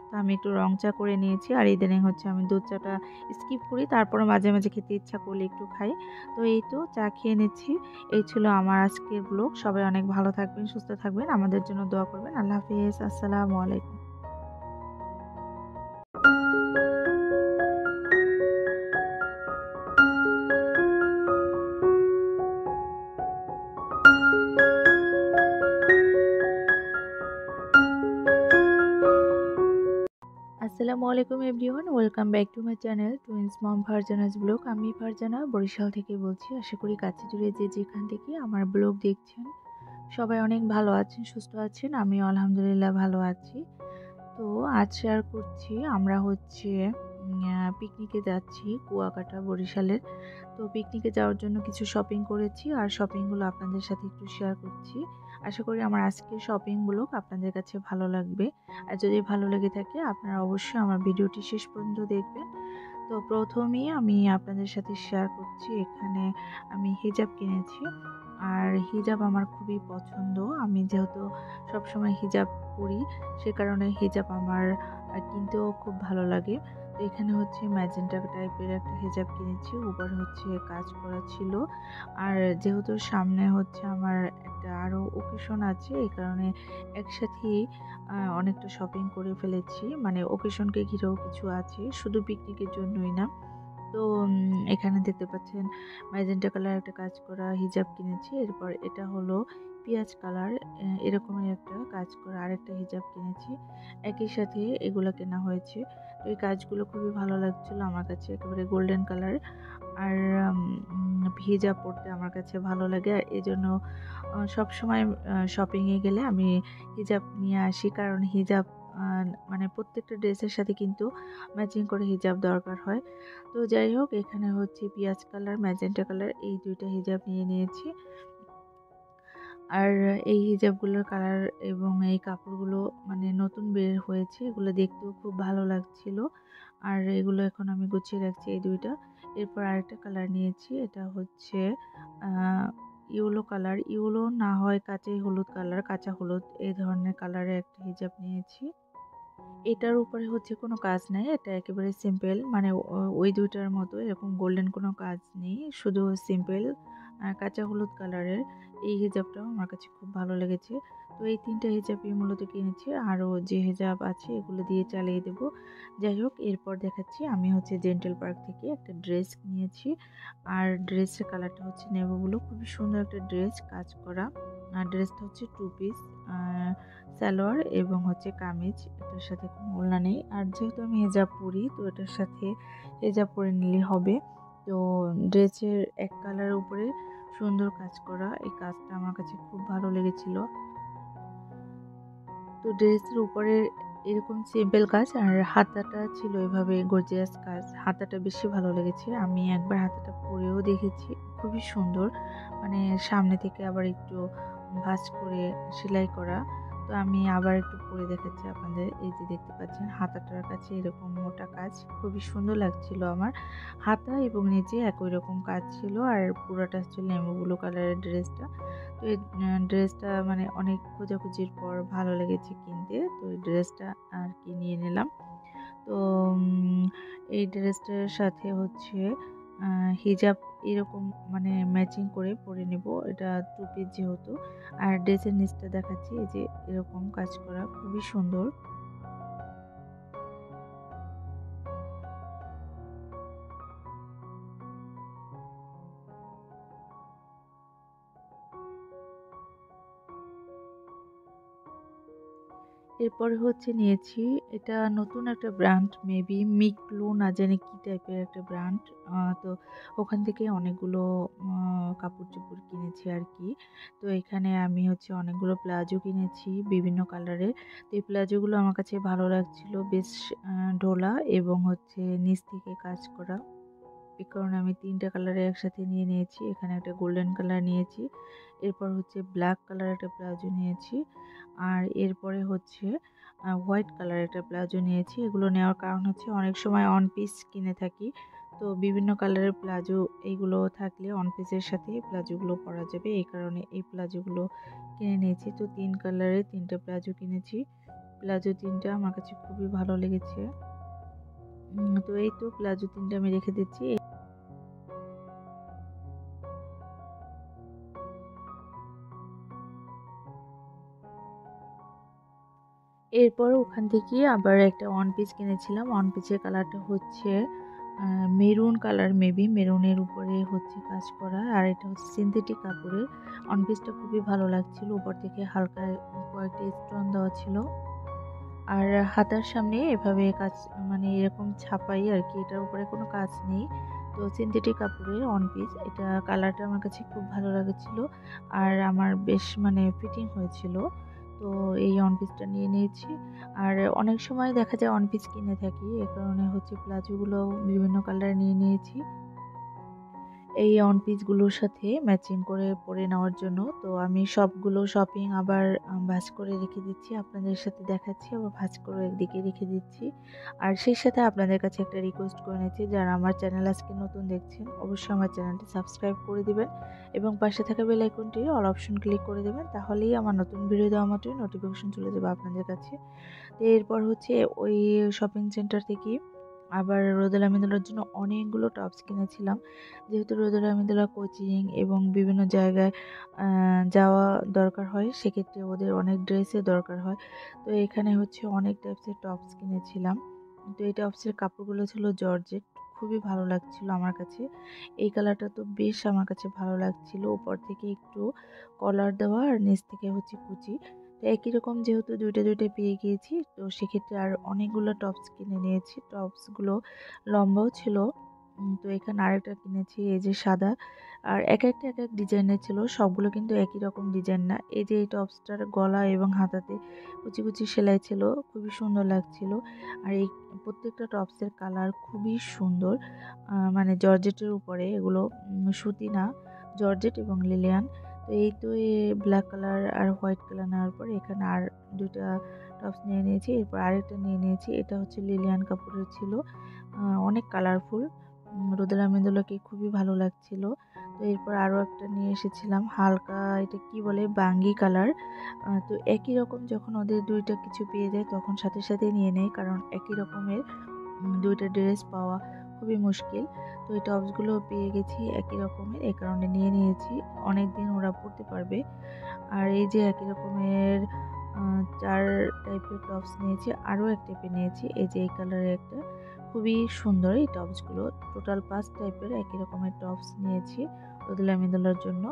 A: তো আমি একটু রং চা করে নিয়েছি। আর ইদানিং হচ্ছে আমি দুধ চাটা স্কিপ করি। তারপরে মাঝে, মাঝে খেতে ইচ্ছা করলে একটু খাই। তো এই তো চা খেয়ে নিচ্ছি। এই ছিল আমার আজকের ব্লগ। সবাই অনেক ভালো থাকবেন, সুস্থ থাকবেন। আমাদের জন্য দোয়া করবেন। আল্লাহ হাফেজ। আসসালামু আলাইকুম। আসসালামু আলাইকুম everyone, welcome back to my channel twins mom Farzana's blog. আমি ফারজানা বরিশাল থেকে বলছি। আশা করি কাছে দূরে যে যেখান থেকে আমার ব্লগ দেখছেন সবাই অনেক ভালো আছেন, সুস্থ আছেন। আমিও আলহামদুলিল্লাহ ভালো আছি। তো আজ শেয়ার করছি আমরা হচ্ছে পিকনিকে যাচ্ছি কুয়াকাটা বরিশালের। তো পিকনিকে যাওয়ার জন্য কিছু শপিং করেছি আর শপিংগুলো আপনাদের সাথে একটু শেয়ার করছি। আশা করি আমার আজকের শপিংগুলো আপনাদের কাছে ভালো লাগবে। আর যদি ভালো লেগে থাকে আপনারা অবশ্যই আমার ভিডিওটি শেষ পর্যন্ত দেখবেন। তো প্রথমেই আমি আপনাদের সাথে শেয়ার করছি এখানে আমি হিজাব কিনেছি। আর হিজাব আমার খুবই পছন্দ। আমি যেহেতু সবসময় হিজাব পরি, সে কারণে হিজাব আমার কিনতেও খুব ভালো লাগে। তো এখানে হচ্ছে ম্যাজেন্টা টাইপের একটা হিজাব কিনেছি। উপরে হচ্ছে কাজ করা ছিল। আর যেহেতু সামনে হচ্ছে আমার একটা আরও অকেশন আছে, এই কারণে একসাথেই অনেকটা শপিং করে ফেলেছি। মানে অকেশনকে ঘিরেও কিছু আছে, শুধু পিকনিকের জন্যই না। তো এখানে দেখতে পাচ্ছেন ম্যাজেন্টা কালার একটা কাজ করা হিজাব কিনেছি। এরপর এটা হলো পিঁয়াজ কালার এরকমই একটা কাজ করা আরেকটা হিজাব কিনেছি। একই সাথে এগুলো কেনা হয়েছে। তো এই কাজগুলো খুবই ভালো লাগছিল আমার কাছে, একেবারে গোল্ডেন কালার। আর হিজাব পরতে আমার কাছে ভালো লাগে। আর এজন্য সবসময় শপিংয়ে গেলে আমি হিজাব নিয়ে আসি। কারণ হিজাব আ মানে প্রত্যেকটা ড্রেসের সাথে কিন্তু ম্যাচিং করে হিজাব দরকার হয়। তো যাই হোক, এখানে হচ্ছে পিঁয়াজ কালার, ম্যাজেন্টা কালার এই ২ টা হিজাব নিয়ে নিয়েছি। আর এই হিজাবগুলোর কালার এবং এই কাপড়গুলো মানে নতুন বের হয়েছে। এগুলো দেখতেও খুব ভালো লাগছিল। আর এগুলো এখন আমি গুছিয়ে রাখছি এই ২ টা। এরপর আরেকটা কালার নিয়েছি। এটা হচ্ছে আ ইয়েলো কালার। ইয়েলো না হয় কাঁচাই হলুদ কালার, কাঁচা হলুদ এই ধরনের কালারের একটা হিজাব নিয়েছি। এটার উপরে হচ্ছে কোনো কাজ নাই। এটা একেবারে সিম্পল, মানে ওই ২ টার মতো এরকম গোল্ডেন কোনো কাজ নেই। শুধু সিম্পল কাঁচা হলুদ কালারের এই হিজাবটাও আমার কাছে খুব ভালো লেগেছে। তো এই ৩ টা হিজাবই মূলত কিনেছি। আরও যে হিজাব আছে এগুলো দিয়ে চালিয়ে দেব। যাই হোক, এরপর দেখাচ্ছি আমি হচ্ছে ডেন্টাল পার্ক থেকে একটা ড্রেস নিয়েছি। আর ড্রেসের কালারটা হচ্ছে নেভি ব্লু। খুবই সুন্দর একটা ড্রেস, কাজ করা। আর ড্রেসটা হচ্ছে 2 পিস আ সালোয়ার এবং হচ্ছে কামিজ। এটার সাথে কোনো ওড়না নেই। আর যেহেতু আমি হিজাব পরি, তো এটার সাথে হিজাব পরে নিলেই হবে। তো ড্রেসের এক কালারের উপরে সুন্দর কাজ করা। এই কাজটা আমার কাছে খুব ভালো লেগেছিল। তো ড্রেসের উপরে এরকম সিম্পল কাজ আর হাতাটা ছিল এভাবে গর্জিয়াস কাজ। হাতাটা বেশি ভালো লেগেছে। আমি একবার হাতাটা পরেও দেখেছি। খুবই সুন্দর। মানে সামনে থেকে আবার একটু ভাঁজ করে সেলাই করা। তো আমি আবার একটু পরে দেখাচ্ছি আপনাদের। এই যে দেখতে পাচ্ছেন হাতাটার কাছে এরকম মোটা কাজ। খুবই সুন্দর লাগছিল আমার। হাতা এবং নিচে একই রকম কাজ ছিল। আর পুরাটা ছিল নেভি ব্লু কালারের ড্রেসটা। তো এই ড্রেসটা মানে অনেক খোঁজাখুঁজির পর ভালো লেগেছে কিনতে। তো এই ড্রেসটা আর কি নিয়ে নিলাম। তো এই ড্রেসটার সাথে হচ্ছে আ হিজাব এরকম মানে ম্যাচিং করে পরে নেব। এটা 2 পিস যেহেতু। আর ড্রেসের নিচটা দেখাচ্ছি, এই যে এরকম কাজ করা খুবই সুন্দর। এরপরে হচ্ছে নিয়েছি, এটা নতুন একটা ব্র্যান্ড, মেবি মিকলু না জানি কি টাইপের একটা ব্র্যান্ড। তো ওখান থেকে অনেকগুলো আ কাপড়-চোপড় কিনেছি আরকি। তো এখানে আমি হচ্ছে অনেকগুলো প্লাজো কিনেছি বিভিন্ন কালারের। তো এই প্লাজোগুলো আমার কাছে ভালো লাগছিল। বেশ আ ঢোলা এবং হচ্ছে নিচ থেকে কাজ করা। এ কারণে আমি ৩ টা কালারে একসাথে নিয়ে নিয়েছি। এখানে একটা গোল্ডেন কালার নিয়েছি। এরপর হচ্ছে ব্লাক কালার একটা প্লাজো নিয়েছি। আর এরপরে হচ্ছে হোয়াইট কালারের একটা প্লাজো নিয়েছি। এগুলো নেওয়ার কারণ হচ্ছে অনেক সময় অন পিস কিনে থাকি। তো বিভিন্ন কালারের প্লাজো এইগুলো থাকলে অন পিসের সাথে প্লাজোগুলো পরা যাবে। এই কারণে এই প্লাজোগুলো কিনে নিয়েছি। তো ৩ কালারের ৩ টা প্লাজো কিনেছি। প্লাজো ৩ টা আমার কাছে খুবই ভালো লেগেছে। তো এই তো প্লাজো ৩ টা আমি রেখে দিচ্ছি। এরপর ওখান থেকে আবার একটা ওয়ান পিস কিনেছিলাম। ওয়ান পিসের কালারটা হচ্ছে আ মেরুন কালার, মেবি মেরুনের উপরে হচ্ছে কাজ করা। আর এটা হচ্ছে সিনথেটিক কাপড়ের। ওয়ান পিসটা খুবই ভালো লাগছিল। উপর থেকে হালকা কয়েকটা স্টোন দেওয়া ছিল। আর হাতার সামনে এভাবে কাজ, মানে এরকম ছাপাই আরকি। এটার উপরে কোনো কাজ নেই। তো সিনথেটিক কাপড়ের ওয়ান পিস, এটা কালারটা আমার কাছে খুব ভালো লাগছিল আর আমার বেশ মানে ফিটিং হয়েছিল। তো এই ওয়ান পিসটা নিয়ে নিয়েছি। আর অনেক সময় দেখা যায় ওয়ান পিস কিনে থাকি, এ কারণে হচ্ছে প্লাজোগুলোও বিভিন্ন কালার নিয়ে নিয়েছি এই ওয়ান পিসগুলোর সাথে ম্যাচিং করে পরে নেওয়ার জন্য। তো আমি সবগুলো শপিং আবার ভাঁজ করে রেখে দিচ্ছি। আপনাদের সাথে দেখাচ্ছি, আবার ভাঁজ করে একদিকে রেখে দিচ্ছি। আর সেই সাথে আপনাদের কাছে একটা রিকোয়েস্ট করে নিচ্ছি, যারা আমার চ্যানেল আজকে নতুন দেখছেন অবশ্যই আমার চ্যানেলটি সাবস্ক্রাইব করে দিবেন এবং পাশে থাকা বেল আইকনটি অল অপশন ক্লিক করে দেবেন। তাহলেই আমার নতুন ভিডিও দেওয়া মাত্রই নোটিফিকেশন চলে যাবে আপনাদের কাছে। তো এরপর হচ্ছে ওই শপিং সেন্টার থেকে আবার রোদেলা মিদুলার জন্য অনেকগুলো টপস কিনেছিলাম। যেহেতু রোদেলা মিদুলা কোচিং এবং বিভিন্ন জায়গায় যাওয়া দরকার হয়, সেক্ষেত্রে ওদের অনেক ড্রেসের দরকার হয়। তো এখানে হচ্ছে অনেক টাইপসের টপস কিনেছিলাম। তো এই টপসের কাপড়গুলো ছিল জর্জেট, খুবই ভালো লাগছিল আমার কাছে। এই কালারটা তো বেশ আমার কাছে ভালো লাগছিল। উপর থেকে একটু কলার দেওয়া আর নিচ থেকে হচ্ছে কুচি। তো একই রকম যেহেতু ২টা পেয়ে গিয়েছি, তো সেক্ষেত্রে আর অনেকগুলো টপস কিনে নিয়েছি। টপসগুলো লম্বাও ছিল। তো এখানে আরেকটা কিনেছি, এই যে সাদা। আর এক এক ডিজাইনের ছিল, সবগুলো কিন্তু একই রকম ডিজাইন না। এই যে এই টপসটার গলা এবং হাতাতে কুচি সেলাই ছিল, খুবই সুন্দর লাগছিল। আর এই প্রত্যেকটা টপসের কালার খুবই সুন্দর, মানে জর্জেটের উপরে এগুলো, সুতি না, জর্জেট এবং লিলিয়ান। তো এই তো ব্ল্যাক কালার আর হোয়াইট কালার নেওয়ার পর এখানে আর ২টা টপস নিয়ে নিয়েছি। এরপর আরেকটা নিয়ে নিয়েছি, এটা হচ্ছে লিলিয়ান কাপড়ের ছিল, অনেক কালারফুল। রোদেলা মেদুলাকে খুবই ভালো লাগছিল। তো এরপর আরও একটা নিয়ে এসেছিলাম হালকা, এটা কি বলে, বাঙ্গি কালার। তো একই রকম যখন ওদের ২টা কিছু পেয়ে যায় তখন সাথে নিয়ে নেয়, কারণ একই রকমের ২টা ড্রেস পাওয়া খুবই মুশকিল। তো এই টপসগুলো পেয়ে গেছি একই রকমের, এই কারণে নিয়ে নিয়েছি। অনেকদিন ওরা পরতে পারবে। আর এই যে একই রকমের ৪ টাইপের টপস নিয়েছি, আরও এক টাইপের নিয়েছি। এই যে এই কালারের একটা, খুবই সুন্দর এই টপসগুলো। টোটাল ৫ টাইপের একই রকমের টপস নিয়েছি রোদেলা মিদুলার জন্য।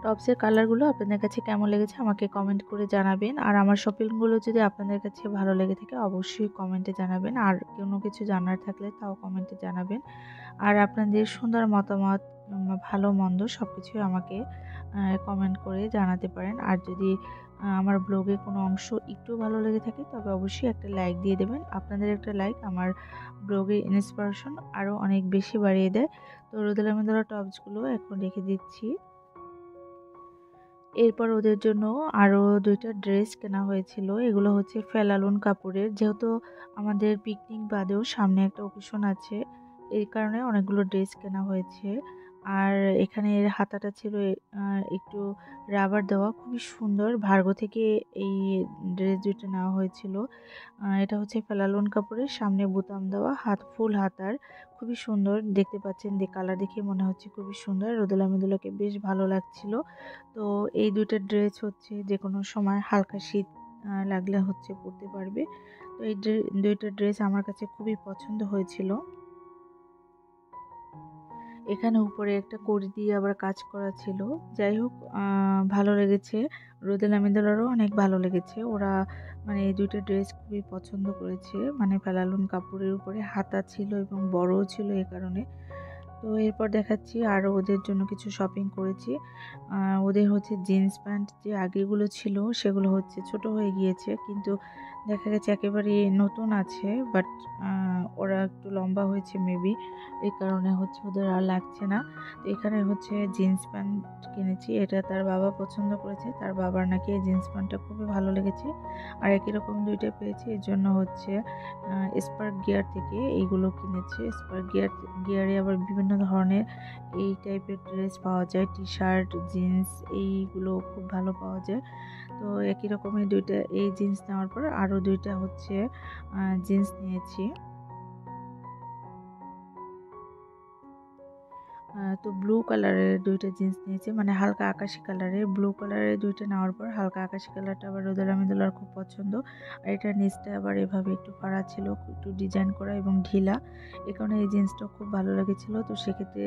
A: টপসের কালারগুলো আপনাদের কাছে কেমন লেগেছে আমাকে কমেন্ট করে জানাবেন। আর আমার শপিংগুলো যদি আপনাদের কাছে ভালো লেগে থাকে অবশ্যই কমেন্টে জানাবেন। আর কোনো কিছু জানার থাকলে তাও কমেন্টে জানাবেন। আর আপনাদের সুন্দর মতামত, ভালো মন্দ সবকিছুই আমাকে কমেন্ট করে জানাতে পারেন। আর যদি আমার ব্লগে কোনো অংশ একটু ভালো লেগে থাকে তবে অবশ্যই একটা লাইক দিয়ে দেবেন। আপনাদের একটা লাইক আমার ব্লগে ইন্সপিরেশন আরও অনেক বেশি বাড়িয়ে দেয়। তো রোদেলা মেদুলা টপসগুলো এখন রেখে দিচ্ছি। এরপর ওদের জন্য আরও ২টা ড্রেস কেনা হয়েছিল। এগুলো হচ্ছে ফেলালুন কাপড়ের। যেহেতু আমাদের পিকনিক বাদেও সামনে একটা অকেশন আছে, এই কারণে অনেকগুলো ড্রেস কেনা হয়েছে। আর এখানে এর হাতাটা ছিল একটু রাবার দেওয়া, খুবই সুন্দর। ভার্গো থেকে এই ড্রেস ২টা নেওয়া হয়েছিল। এটা হচ্ছে ফেলালুন কাপড়ের, সামনে বোতাম দেওয়া, ফুল হাতার, খুবই সুন্দর দেখতে পাচ্ছেন। কালার দেখে মনে হচ্ছে খুবই সুন্দর। রোদেলা মেদুলাকে বেশ ভালো লাগছিল। তো এই ২টা ড্রেস হচ্ছে যেকোনো সময় হালকা শীত লাগলে হচ্ছে পরতে পারবে। তো এই ২টা ড্রেস আমার কাছে খুবই পছন্দ হয়েছিল। এখানে উপরে একটা কড়ি দিয়ে আবার কাজ করা ছিল। যাই হোক, ভালো লেগেছে। রোদেলা মেদুলারও অনেক ভালো লেগেছে। ওরা মানে এই ২টা ড্রেস খুবই পছন্দ করেছে। মানে ফেলালুন কাপড়ের উপরে হাতা ছিল এবং বড়ও ছিল এ কারণে। তো এরপর দেখাচ্ছি আরও ওদের জন্য কিছু শপিং করেছি। ওদের হচ্ছে জিন্স প্যান্ট যে আগেগুলো ছিল সেগুলো হচ্ছে ছোট হয়ে গিয়েছে, কিন্তু দেখা গেছে একেবারে নতুন আছে, বাট ওরা একটু লম্বা হয়েছে মেবি, এই কারণে হচ্ছে ওদের আর লাগছে না। তো এখানে হচ্ছে জিন্স প্যান্ট কিনেছি, এটা তার বাবা পছন্দ করেছে, তার বাবার নাকি এই জিন্স প্যান্টটা খুবই ভালো লেগেছে। আর একই রকম ২টা পেয়েছি, এর জন্য হচ্ছে স্পার্ক গিয়ার থেকে এইগুলো কিনেছি। স্পার্ক গিয়ারে আবার বিভিন্ন ধরনের এই টাইপের ড্রেস পাওয়া যায়, টি শার্ট, জিন্স, এইগুলো খুব ভালো পাওয়া যায়। তো একই রকমের ২টা এই জিন্স নেওয়ার পর আরও ২টা হচ্ছে জিন্স নিয়েছি। তো ব্লু কালারের ২টা জিন্স নিয়েছি, মানে হালকা আকাশি কালারের। ব্লু কালারের ২টা নেওয়ার পর হালকা আকাশি কালারটা আবার রোদেলা মিদুলার খুব পছন্দ। আর এটার নিচটা আবার এভাবে একটু ফাড়া ছিল, একটু ডিজাইন করা এবং ঢিলা। এ কারণে এই জিন্সটা খুব ভালো লেগেছিল। তো সেক্ষেত্রে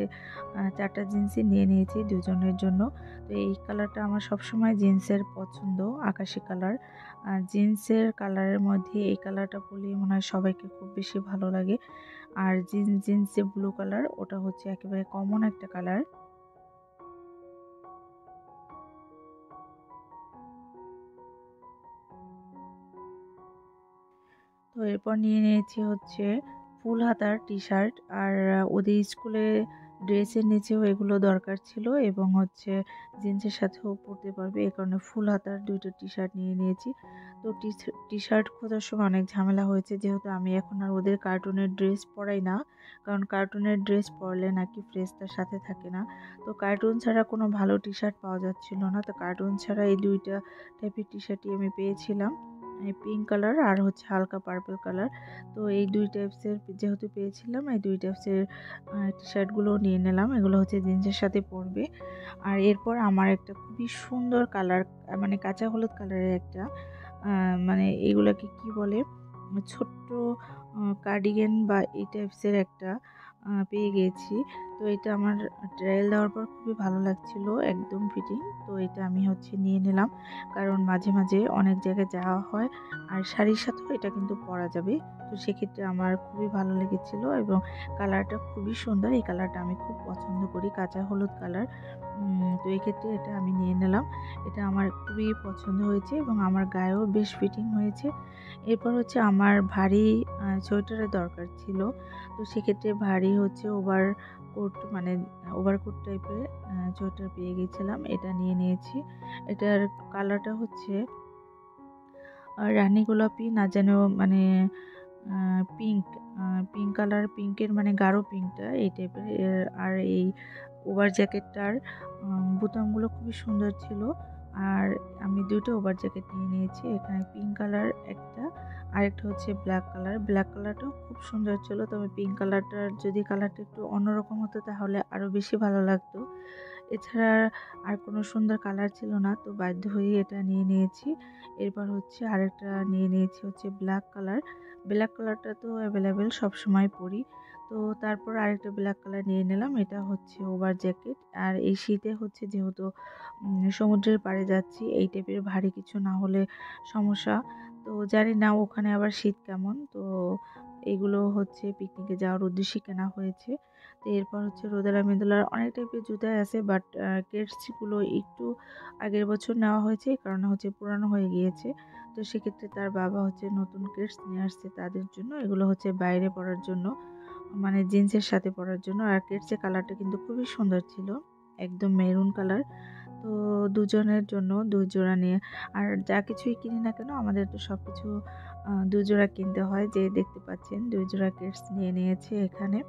A: ৪টা জিন্সই নিয়ে নিয়েছি দুজনের জন্য। তো এই কালারটা আমার সবসময় জিন্সের পছন্দ, আকাশি কালার। জিন্সের কালারের মধ্যে এই কালারটা পরলেই মনে হয় সবাইকে খুব বেশি ভালো লাগে। আর জিন্স যে ব্লু কালার, ওটা হচ্ছে একেবারে কমন একটা কালার। তো এরপর নিয়ে নিয়েছি হচ্ছে ফুল হাতার টি-শার্ট। আর ওদের স্কুলে ড্রেসের নিচেও এগুলো দরকার ছিল এবং হচ্ছে জিন্সের সাথেও পরতে পারবে, এ কারণে ফুল হাতার ২টা টি-শার্ট নিয়ে নিয়েছি। তো টি-শার্ট খোঁজার সময় অনেক ঝামেলা হয়েছে, যেহেতু আমি এখন আর ওদের কার্টুনের ড্রেস পরাই না। কারণ কার্টুনের ড্রেস পরলে নাকি ফ্রেশটা সাথে থাকে না। তো কার্টুন ছাড়া কোনো ভালো টি-শার্ট পাওয়া যাচ্ছিল না। তো কার্টুন ছাড়া এই ২টা টাইপের টি-শার্টই আমি পেয়েছিলাম। পিঙ্ক কালার আর হচ্ছে হালকা পার্পল কালার। তো এই ২ টাইপসের যেহেতু পেয়েছিলাম, এই ২ টাইপসের টি-শার্টগুলো নিয়ে নিলাম। এগুলো হচ্ছে জিন্সের সাথে পরবে। আর এরপর আমার একটা খুবই সুন্দর কালার, মানে কাঁচা হলুদ কালারের একটা, আ মানে এগুলাকে কি বলে? ছোট্ট কার্ডিগান বা এই টাইপসের একটা পেয়ে গিয়েছি। তো এটা আমার ট্রায়াল দেওয়ার পর খুবই ভালো লাগছিল, একদম ফিটিং। তো এটা আমি হচ্ছে নিয়ে নিলাম। কারণ মাঝে, মাঝে অনেক জায়গায় যাওয়া হয়। আর শাড়ির সাথেও এটা কিন্তু পরা যাবে। তো সেক্ষেত্রে আমার খুবই ভালো লেগেছিল এবং কালারটা খুবই সুন্দর। এই কালারটা আমি খুব পছন্দ করি, কাঁচা হলুদ কালার। তো এক্ষেত্রে এটা আমি নিয়ে নিলাম। এটা আমার খুবই পছন্দ হয়েছে এবং আমার গায়েও বেশ ফিটিং হয়েছে। এরপর হচ্ছে আমার ভারী সোয়েটারের দরকার ছিল। তো সেক্ষেত্রে ভারী হচ্ছে ওভারকোট, মানে ওভারকোট টাইপের সোয়েটার পেয়ে গেছিলাম। এটা নিয়ে নিয়েছি। এটার কালারটা হচ্ছে রানী গোলাপি, না যেন মানে আ পিঙ্ক, আ পিঙ্ক কালার, পিঙ্কের মানে গাঢ় পিঙ্কটা এই টাইপের। আর এই ওভার জ্যাকেটটার বোতামগুলো খুবই সুন্দর ছিল। আর আমি ২ টা ওভার জ্যাকেট নিয়ে নিয়েছি। এখানে পিঙ্ক কালার একটা, আরেকটা হচ্ছে ব্ল্যাক কালার। ব্ল্যাক কালারটাও খুব সুন্দর ছিল। তবে পিঙ্ক কালারটার যদি কালারটা একটু অন্যরকম হতো তাহলে আরো বেশি ভালো লাগতো। এছাড়া আর কোনো সুন্দর কালার ছিল না। তো বাধ্য হয়েই এটা নিয়ে নিয়েছি। এরপর হচ্ছে আরেকটা নিয়ে নিয়েছি হচ্ছে ব্ল্যাক কালার। ব্ল্যাক কালারটা তো এভেইলেবল, সবসময় পরি। তো তারপর আরেকটা ব্ল্যাক কালার নিয়ে নিলাম। এটা হচ্ছে ওভার জ্যাকেট। আর এই শীতে হচ্ছে যেহেতু সমুদ্রের পাড়ে যাচ্ছি, এই টাইপের ভারী কিছু না হলে সমস্যা। তো জানি না ওখানে আবার শীত কেমন। তো এগুলো হচ্ছে পিকনিকে যাওয়ার উদ্দেশ্যে কেনা হয়েছে। তো এরপর হচ্ছে রোদেলা মেদোলার অনেক টাইপের জুতাই আছে, বাট কেডসগুলো একটু আগের বছর নেওয়া হয়েছে, এই কারণে হচ্ছে পুরানো হয়ে গিয়েছে। তো সেক্ষেত্রে তার বাবা হচ্ছে নতুন কেডস নিয়ে আসছে তাদের জন্য। এগুলো হচ্ছে বাইরে পরার জন্য, মানে জিন্সের সাথে পরার জন্য। আর কেডসের কালারটা কিন্তু খুবই সুন্দর ছিল, একদম মেরুন কালার। তো দুজনের জন্য ২ জোড়া নিয়ে, আর যা কিছুই কিনি না কেন আমাদের তো সবকিছু ২ জোড়া কিনতে হয়। যে দেখতে পাচ্ছেন ২ জোড়া কেডস নিয়ে নিয়েছে এখানে।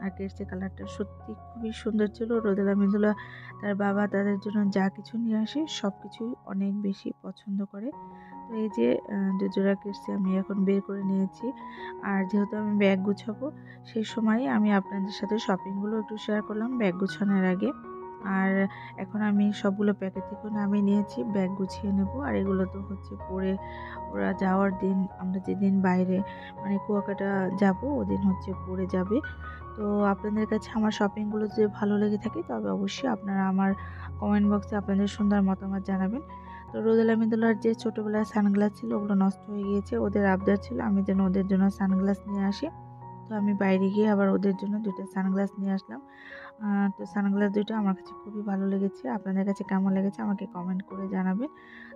A: আর কেডসের কালারটা সত্যি খুবই সুন্দর ছিল। রোদেলা মেদুলা তার বাবা তাদের জন্য যা কিছু নিয়ে আসে সবকিছুই অনেক বেশি পছন্দ করে। তো এই যে ২ জোড়া কেডস আমি এখন বের করে নিয়েছি। আর যেহেতু আমি ব্যাগ গুছাবো, সেই সময় আমি আপনাদের সাথে শপিংগুলো একটু শেয়ার করলাম ব্যাগ গুছানোর আগে। আর এখন আমি সবগুলো প্যাকেট থেকে নামিয়ে নিয়েছি, ব্যাগ গুছিয়ে নেব। আর এগুলো তো হচ্ছে পরে ওরা যাওয়ার দিন, আমরা যেদিন বাইরে মানে কুয়াকাটা যাব ওদিন হচ্ছে পরে যাবে। তো আপনাদের কাছে আমার শপিংগুলো যদি ভালো লেগে থাকে তবে অবশ্যই আপনারা আমার কমেন্ট বক্সে আপনাদের সুন্দর মতামত জানাবেন। তো রোদেলা মিদুলার যে ছোটোবেলার সানগ্লাস ছিল ওগুলো নষ্ট হয়ে গিয়েছে। ওদের আবদার ছিল আমি যেন ওদের জন্য সানগ্লাস নিয়ে আসি। তো আমি বাইরে গিয়ে আবার ওদের জন্য ২ টা সানগ্লাস নিয়ে আসলাম। আ তো সানগ্লাস ২ টা আমার কাছে খুবই ভালো লেগেছে। আপনাদের কাছে কেমন লেগেছে আমাকে কমেন্ট করে জানাবেন।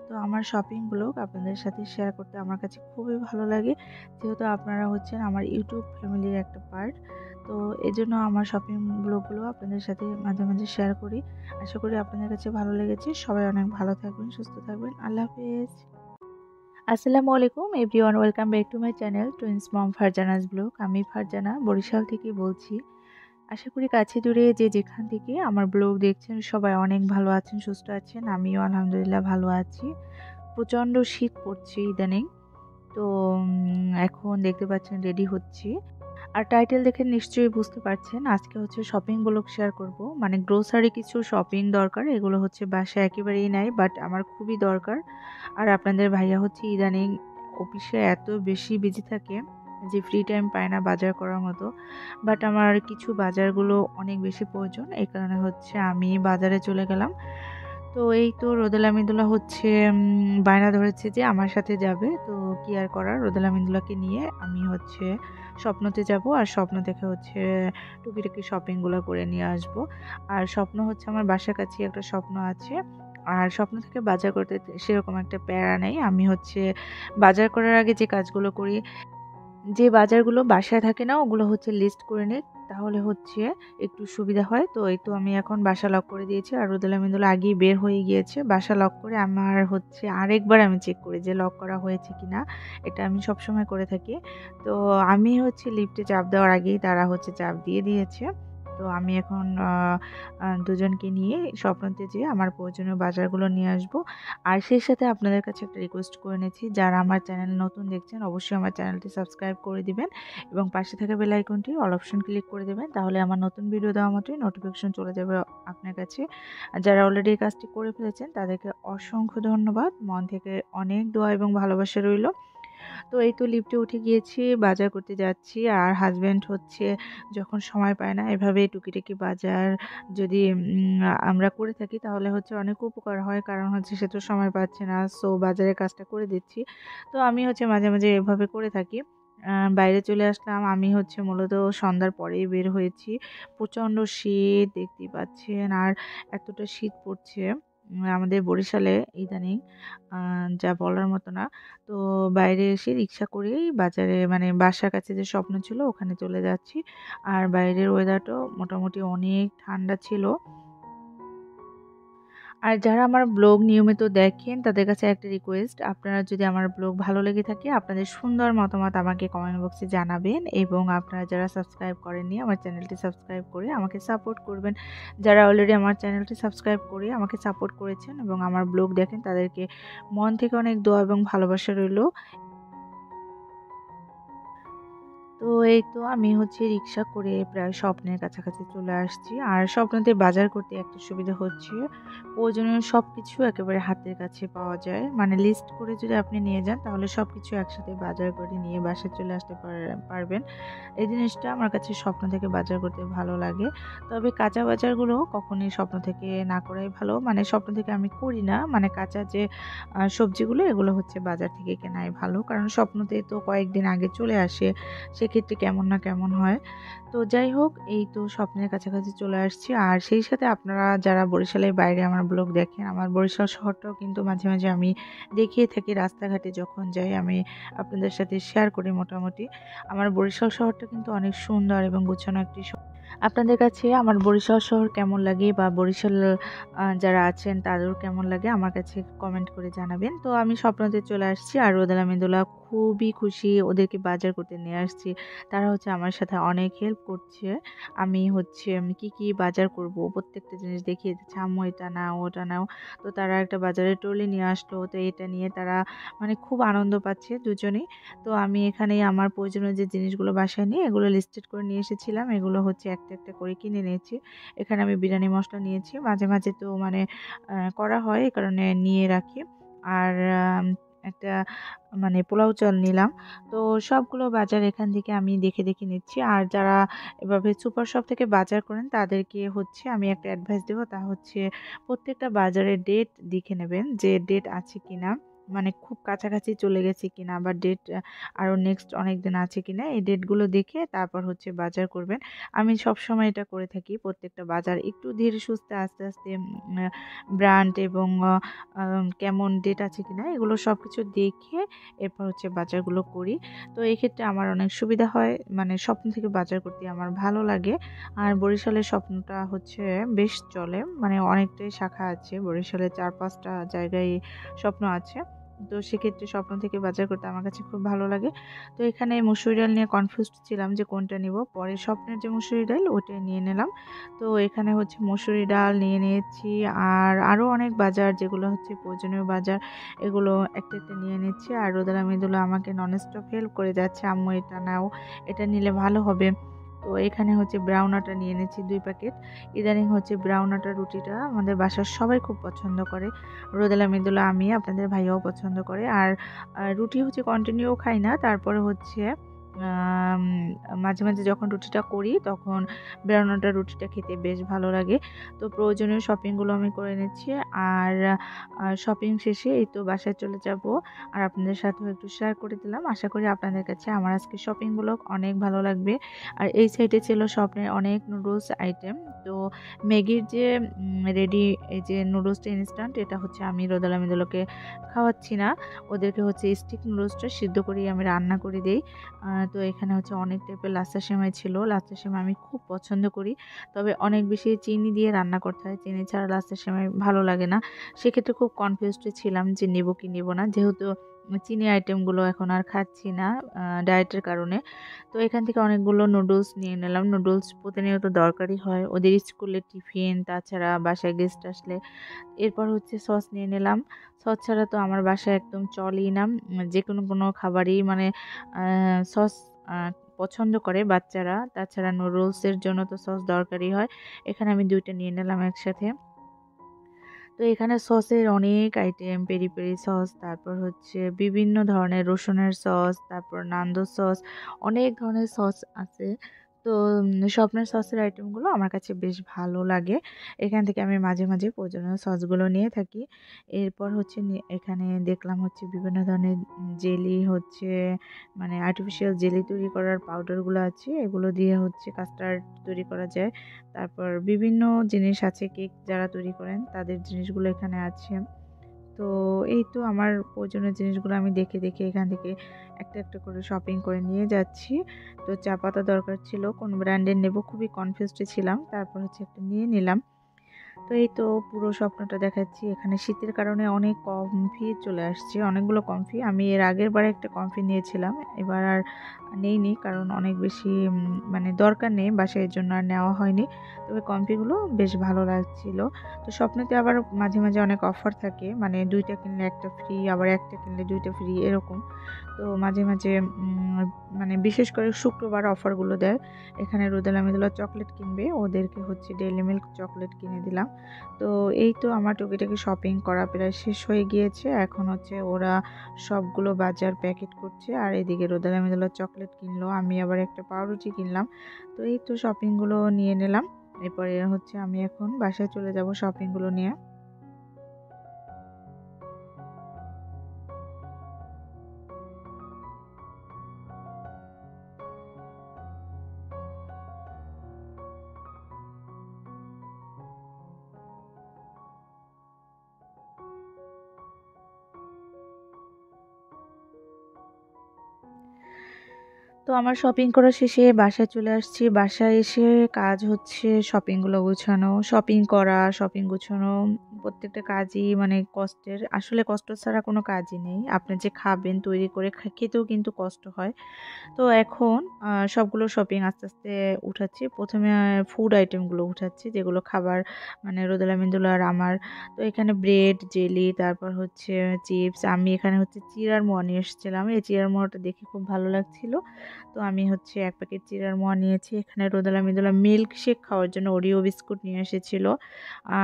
A: তো আমার শপিং ব্লগ আপনাদের সাথে শেয়ার করতে আমার কাছে খুবই ভালো লাগে। যেহেতু আপনারা হচ্ছেন আমার ইউটিউব ফ্যামিলির একটা পার্ট। তো এজন্য আমার শপিং ব্লগগুলো আপনাদের সাথে মাঝে, মাঝে শেয়ার করি। আশা করি আপনাদের কাছে ভালো লেগেছে। সবাই অনেক ভালো থাকবেন, সুস্থ থাকবেন। আল্লাহ হাফেজ। আসসালামু আলাইকুম everyone, welcome back to my channel twins mom Farzana's blog. আমি ফারজানা বরিশাল থেকে বলছি। আশা করি কাছে দূরে যে যেখান থেকে আমার ব্লগ দেখছেন সবাই অনেক ভালো আছেন, সুস্থ আছেন। আমিও আলহামদুলিল্লাহ ভালো আছি। প্রচণ্ড শীত পড়ছে ইদানিং। তো এখন দেখতে পাচ্ছেন রেডি হচ্ছি। আর টাইটেল দেখে নিশ্চয়ই বুঝতে পারছেন আজকে হচ্ছে শপিং ব্লগ শেয়ার করব। মানে গ্রোসারি কিছু শপিং দরকার, এগুলো হচ্ছে বাসায় একেবারেই নাই, বাট আমার খুবই দরকার। আর আপনাদের ভাইয়া হচ্ছে ইদানিং অফিসে এত বেশি বিজি থাকে যে ফ্রি টাইম পায় না বাজার করার মতো। বাট আমার কিছু বাজারগুলো অনেক বেশি প্রয়োজন, এই কারণে হচ্ছে আমি বাজারে চলে গেলাম। তো এই তো রোদেলা মিদুলা হচ্ছে বায়না ধরেছে যে আমার সাথে যাবে। তো কি আর করার, রোদেলা মিদুলাকে নিয়ে আমি হচ্ছে স্বপ্নতে যাব। আর স্বপ্ন থেকে হচ্ছে টুকিটাকি শপিংগুলো করে নিয়ে আসব। আর স্বপ্ন হচ্ছে আমার বাসার কাছেই একটা স্বপ্ন আছে। আর স্বপ্ন থেকে বাজার করতে সেরকম একটা প্যারা নেই। আমি হচ্ছে বাজার করার আগে যে কাজগুলো করি, যে বাজারগুলো বাসায় থাকে না ওগুলো হচ্ছে লিস্ট করে নিই, তাহলে হচ্ছে একটু সুবিধা হয়। তো এই তো আমি এখন বাসা লক করে দিয়েছি আর রোদেলা মিদুলা আগেই বের হয়ে গিয়েছে। বাসা লক করে আমার হচ্ছে আরেকবার আমি চেক করি যে লক করা হয়েছে কিনা। এটা আমি সবসময় করে থাকি। তো আমি হচ্ছে লিফটে চাপ দেওয়ার আগেই তারা হচ্ছে চাপ দিয়ে দিয়েছে। তো আমি এখন দুজনকে নিয়ে স্বপ্নতে যেয়ে আমার প্রয়োজনীয় বাজারগুলো নিয়ে আসবো। আর সেই সাথে আপনাদের কাছে একটা রিকোয়েস্ট করে নিচ্ছি, যারা আমার চ্যানেল নতুন দেখছেন অবশ্যই আমার চ্যানেলটি সাবস্ক্রাইব করে দিবেন এবং পাশে থাকা বেল আইকনটি অল অপশন ক্লিক করে দেবেন, তাহলে আমার নতুন ভিডিও দেওয়া মাত্রই নোটিফিকেশন চলে যাবে আপনার কাছে। আর যারা অলরেডি এই কাজটি করে ফেলেছেন তাদেরকে অসংখ্য ধন্যবাদ, মন থেকে অনেক দোয়া এবং ভালোবাসা রইল। তো এই তো লিফটে উঠে গিয়েছি, বাজার করতে যাচ্ছি। আর হাসব্যান্ড হচ্ছে যখন সময় পায় না এভাবে টুকিটাকি বাজার যদি আমরা করে থাকি তাহলে হচ্ছে অনেক উপকার হয়, কারণ হচ্ছে সে তো সময় পাচ্ছে না, সো বাজারের কাজটা করে দিচ্ছি। তো আমি হচ্ছে মাঝে মাঝে এভাবে করে থাকি। বাইরে চলে আসলাম, আমি হচ্ছে মূলত সন্ধ্যার পরেই বের হয়েছি। প্রচণ্ড শীত দেখতেই পাচ্ছেন, আর এতটা শীত পড়ছে আমাদের বরিশালে ইদানিং, যা বলার মতো না। তো বাইরে এসে রিক্সা করেই বাজারে মানে বাসার কাছে যে স্বপ্ন ছিল ওখানে চলে যাচ্ছি। আর বাইরের ওয়েদারটাও মোটামুটি অনেক ঠান্ডা ছিল। আর যারা আমার ব্লগ নিয়মিত দেখেন তাদের কাছে একটা রিকোয়েস্ট, আপনারা যদি আমার ব্লগ ভালো লেগে থাকে আপনাদের সুন্দর মতামত আমাকে কমেন্ট বক্সে জানাবেন, এবং আপনারা যারা সাবস্ক্রাইব করেননি আমার চ্যানেলটি সাবস্ক্রাইব করে আমাকে সাপোর্ট করবেন। যারা অলরেডি আমার চ্যানেলটি সাবস্ক্রাইব করে আমাকে সাপোর্ট করেছেন এবং আমার ব্লগ দেখেন তাদেরকে মন থেকে অনেক দোয়া এবং ভালোবাসা রইল। তো এই তো আমি হচ্ছে রিক্সা করে প্রায় স্বপ্নের কাছাকাছি চলে আসছি। আর স্বপ্নতে বাজার করতে একটা সুবিধা হচ্ছে প্রয়োজনীয় সবকিছু একেবারে হাতের কাছে পাওয়া যায়। মানে লিস্ট করে যদি আপনি নিয়ে যান তাহলে সবকিছু একসাথে বাজার করে নিয়ে বাসায় চলে আসতে পারবেন। এই জিনিসটা আমার কাছে স্বপ্ন থেকে বাজার করতে ভালো লাগে। তবে কাঁচা বাজারগুলো কখনোই স্বপ্ন থেকে না করাই ভালো। মানে স্বপ্ন থেকে আমি করি না। মানে কাঁচা যে সবজিগুলো এগুলো হচ্ছে বাজার থেকে কেনাই ভালো। কারণ স্বপ্নতে তো কয়েকদিন আগে চলে আসে। সেক্ষেত্রে কেমন না কেমন হয়। তো যাই হোক, এই তো স্বপ্নের কাছাকাছি চলে আসছি। আর সেই সাথে আপনারা যারা বরিশালের বাইরে আমার ব্লগ দেখেন, আমার বরিশাল শহরটাও কিন্তু মাঝে মাঝে আমি দেখিয়ে থাকি রাস্তাঘাটে যখন যাই, আমি আপনাদের সাথে শেয়ার করি মোটামুটি। আমার বরিশাল শহরটা কিন্তু অনেক সুন্দর এবং গোছানো একটি শহর। আপনাদের কাছে আমার বরিশাল শহর কেমন লাগে বা বরিশাল যারা আছেন তাদেরও কেমন লাগে আমার কাছে কমেন্ট করে জানাবেন। তো আমি স্বপ্নতে চলে আসছি আর রোদেলা মেদুলা খুবই খুশি, ওদেরকে বাজার করতে নিয়ে আসছি। তারা হচ্ছে আমার সাথে অনেক হেল্প করছে। আমি হচ্ছে কি কি বাজার করব প্রত্যেকটা জিনিস দেখিয়ে দিচ্ছি, আম্মু এটা নাও ওটা নাও। তো তারা একটা বাজারের ট্রলি নিয়ে আসলো, তো এটা নিয়ে তারা মানে খুব আনন্দ পাচ্ছে দুজনেই। তো আমি এখানেই আমার প্রয়োজনীয় যে জিনিসগুলো বাসায় নিয়ে এগুলো লিস্টেড করে নিয়ে এসেছিলাম, এগুলো হচ্ছে একটা একটা করে কিনে নিয়েছি। এখানে আমি বিরিয়ানি মসলা নিয়েছি, মাঝে মাঝে তো মানে করা হয় এই কারণে নিয়ে রাখি। আর একটা মানে পোলাও চাল নিলাম। তো সবগুলো বাজার এখান থেকে আমি দেখে দেখে নিচ্ছি। আর যারা এভাবে সুপার শপ থেকে বাজার করেন তাদেরকে হচ্ছে আমি একটা অ্যাডভাইস দেবো, তা হচ্ছে প্রত্যেকটা বাজারের ডেট দেখে নেবেন যে ডেট আছে কিনা, মানে খুব কাছাকাছি চলে গেছে কিনা, বা ডেট আরও নেক্সট অনেক দিন আছে কিনা, এই ডেটগুলো দেখে তারপর হচ্ছে বাজার করবেন। আমি সবসময় এটা করে থাকি, প্রত্যেকটা বাজার একটু ধীরে সুস্থে আস্তে আস্তে ব্র্যান্ড এবং কেমন ডেট আছে কিনা এগুলো সব কিছু দেখে এরপর হচ্ছে বাজারগুলো করি। তো এক্ষেত্রে আমার অনেক সুবিধা হয়, মানে স্বপ্ন থেকে বাজার করতে আমার ভালো লাগে। আর বরিশালের স্বপ্নটা হচ্ছে বেশ চলে, মানে অনেকটাই শাখা আছে বরিশালে, ৪-৫টা জায়গায় স্বপ্ন আছে। তো সেক্ষেত্রে স্বপ্ন থেকে বাজার করতে আমার কাছে খুব ভালো লাগে। তো এখানে মসুরি ডাল নিয়ে কনফিউজড ছিলাম যে কোনটা নিব। পরে স্বপ্নের যে মসুরি ডাল ওটাই নিয়ে নিলাম। তো এখানে হচ্ছে মসুরি ডাল নিয়ে নিয়েছি, আর আরও অনেক বাজার যেগুলো হচ্ছে প্রয়োজনীয় বাজার, এগুলো একটা, একটা নিয়ে নিচ্ছি। আর রোদেলা মৃদুলা আমাকে ননস্টপ হেল্প করে যাচ্ছে, "আম্মু এটা নাও, এটা নিলে ভালো হবে।" তো এখানে হচ্ছে ব্রাউন আটা নিয়ে নিচ্ছি ২ প্যাকেট। ইদানিং হচ্ছে ব্রাউন আটার রুটিটা আমাদের বাসার সবাই খুব পছন্দ করে। রোদেলা মৃদুলা, আমি, আপনাদের ভাইয়াও পছন্দ করে। আর রুটি হচ্ছে কন্টিনিউ খাই না। তারপরে হচ্ছে আম মাঝে, মাঝে যখন রুটিটা করি তখন ব্রাউন আটার রুটিটা খেতে বেশ ভালো লাগে। তো প্রয়োজনীয় শপিংগুলো আমি করে নিচ্ছি। আর শপিং শেষে এই তো বাসায় চলে যাব। আর আপনাদের সাথেও একটু শেয়ার করে দিলাম। আশা করি আপনাদের কাছে আমার আজকের শপিংগুলো অনেক ভালো লাগবে। আর এই সাইডে ছিল স্বপ্নের অনেক নুডলস আইটেম। তো ম্যাগির যে রেডি এই যে নুডলসটা ইনস্ট্যান্ট, এটা হচ্ছে আমি রোদেলা মৃদুলাকে খাওয়াচ্ছি না। ওদেরকে হচ্ছে স্টিক নুডলসটা সিদ্ধ করেই আমি রান্না করে দেই। তো এখানে হচ্ছে অনেক টাইপের লাচ্ছা সেমাই ছিল। লাচ্ছা সেমাই আমি খুব পছন্দ করি। তবে অনেক বেশি চিনি দিয়ে রান্না করতে হয়। চিনি ছাড়া লাচ্ছা সেমাই ভালো লাগে না। সেক্ষেত্রে খুব কনফিউজড ছিলাম যে নেব কি নেব না। যেহেতু চিনি আইটেমগুলো এখন আর খাচ্ছি না ডায়েটের কারণে। তো এখান থেকে অনেকগুলো নুডলস নিয়ে নিলাম। নুডলস প্রতিনিয়ত দরকারি হয়। ওদের স্কুলের টিফিন, তাছাড়া বাসায় গেস্ট আসলে। এরপর হচ্ছে সস নিয়ে নিলাম। সস ছাড়া তো আমার বাসায় একদম চলেই না। যেকোনো কোনো খাবারই মানে সস আ পছন্দ করে বাচ্চারা। তাছাড়া নুডলসের জন্য তো সস দরকারই হয়। এখানে আমি ২ টা নিয়ে নিলাম একসাথে। তো এখানে সসের অনেক আইটেম, পেরি, পেরি সস, তারপর হচ্ছে বিভিন্ন ধরনের রসুনের সস, তারপর নান্দো সস, অনেক ধরনের সস আছে। তো স্বপ্নের সসের আইটেমগুলো আমার কাছে বেশ ভালো লাগে। এখান থেকে আমি মাঝে, মাঝে প্রয়োজনীয় সসগুলো নিয়ে থাকি। এরপর হচ্ছে এখানে দেখলাম হচ্ছে বিভিন্ন ধরনের জেলি হচ্ছে মানে আর্টিফিশিয়াল জেলি তৈরি করার পাউডারগুলো আছে। এগুলো দিয়ে হচ্ছে কাস্টার্ড তৈরি করা যায়। তারপর বিভিন্ন জিনিস আছে, কেক যারা তৈরি করেন তাদের জিনিসগুলো এখানে আছে। তো এই তো আমার প্রয়োজনীয় জিনিসগুলো আমি দেখে, দেখে এখান থেকে একটা, একটা করে শপিং করে নিয়ে যাচ্ছি। তো চা পাতা দরকার ছিল, কোন ব্র্যান্ডের নেব খুবই কনফিউজড ছিলাম। তারপর হচ্ছে একটা নিয়ে নিলাম। তো এই তো পুরো স্বপ্নটা দেখাচ্ছি। এখানে শীতের কারণে অনেক কমফি চলে আসছে। অনেকগুলো কমফি। আমি এর আগের বারে একটা কমফি নিয়েছিলাম। এবার আর নেইনি, কারণ অনেক বেশি মানে দরকার নেই বাসায়, এজন্য আর নেওয়া হয়নি। তবে কমফিগুলো বেশ ভালো লাগছিল। তো স্বপ্নেতে আবার মাঝে, মাঝে অনেক অফার থাকে। মানে ২ টা কিনলে ১ টা ফ্রি, আবার ১ টা কিনলে ২ টা ফ্রি এরকম। তো মাঝে, মাঝে মানে বিশেষ করে শুক্রবার অফারগুলো দেয়। এখানে রোদেলা মেদুলা চকোলেট কিনবে। ওদেরকে হচ্ছে ডেইরি মিল্ক চকোলেট কিনে দিলাম। তো এই তো আমার টুকিটাকি শপিং করা প্রায় শেষ হয়ে গিয়েছে। এখন হচ্ছে ওরা সবগুলো বাজার প্যাকেট করছে। আর এদিকে রোদেলা মেদুলা চকোলেট কিনলো। আমি আবার একটা পাউরুটি কিনলাম। তো এই তো শপিংগুলো নিয়ে নিলাম। এরপরে হচ্ছে আমি এখন বাসায় চলে যাব শপিংগুলো নিয়ে। তো আমার শপিং করা শেষে বাসায় চলে আসছি। বাসায় এসে কাজ হচ্ছে শপিংগুলো গুছানো। শপিং করা, শপিং গুছানো, প্রত্যেকটা কাজই মানে কষ্টের। আসলে কষ্ট ছাড়া কোনো কাজই নেই। আপনি যে খাবেন, তৈরি করে খেতেও কিন্তু কষ্ট হয়। তো এখন সবগুলো শপিং আস্তে, আস্তে উঠাচ্ছি। ১ম এ ফুড আইটেমগুলো উঠাচ্ছি, যেগুলো খাবার মানে রোদেলা মেন্দুলা আর আমার। তো এখানে ব্রেড, জেলি, তারপর হচ্ছে চিপস। আমি এখানে হচ্ছে চিড়ার মোয়া নিয়ে এসেছিলাম। এই চিড়ার মোয়াটা দেখে খুব ভালো লাগছিল। তো আমি হচ্ছে ১ প্যাকেট চিড়ার মোয়া নিয়েছি। এখানে রোদেলা মেন্দুলা মিল্ক শেক খাওয়ার জন্য ওরিও বিস্কুট নিয়ে এসেছিল।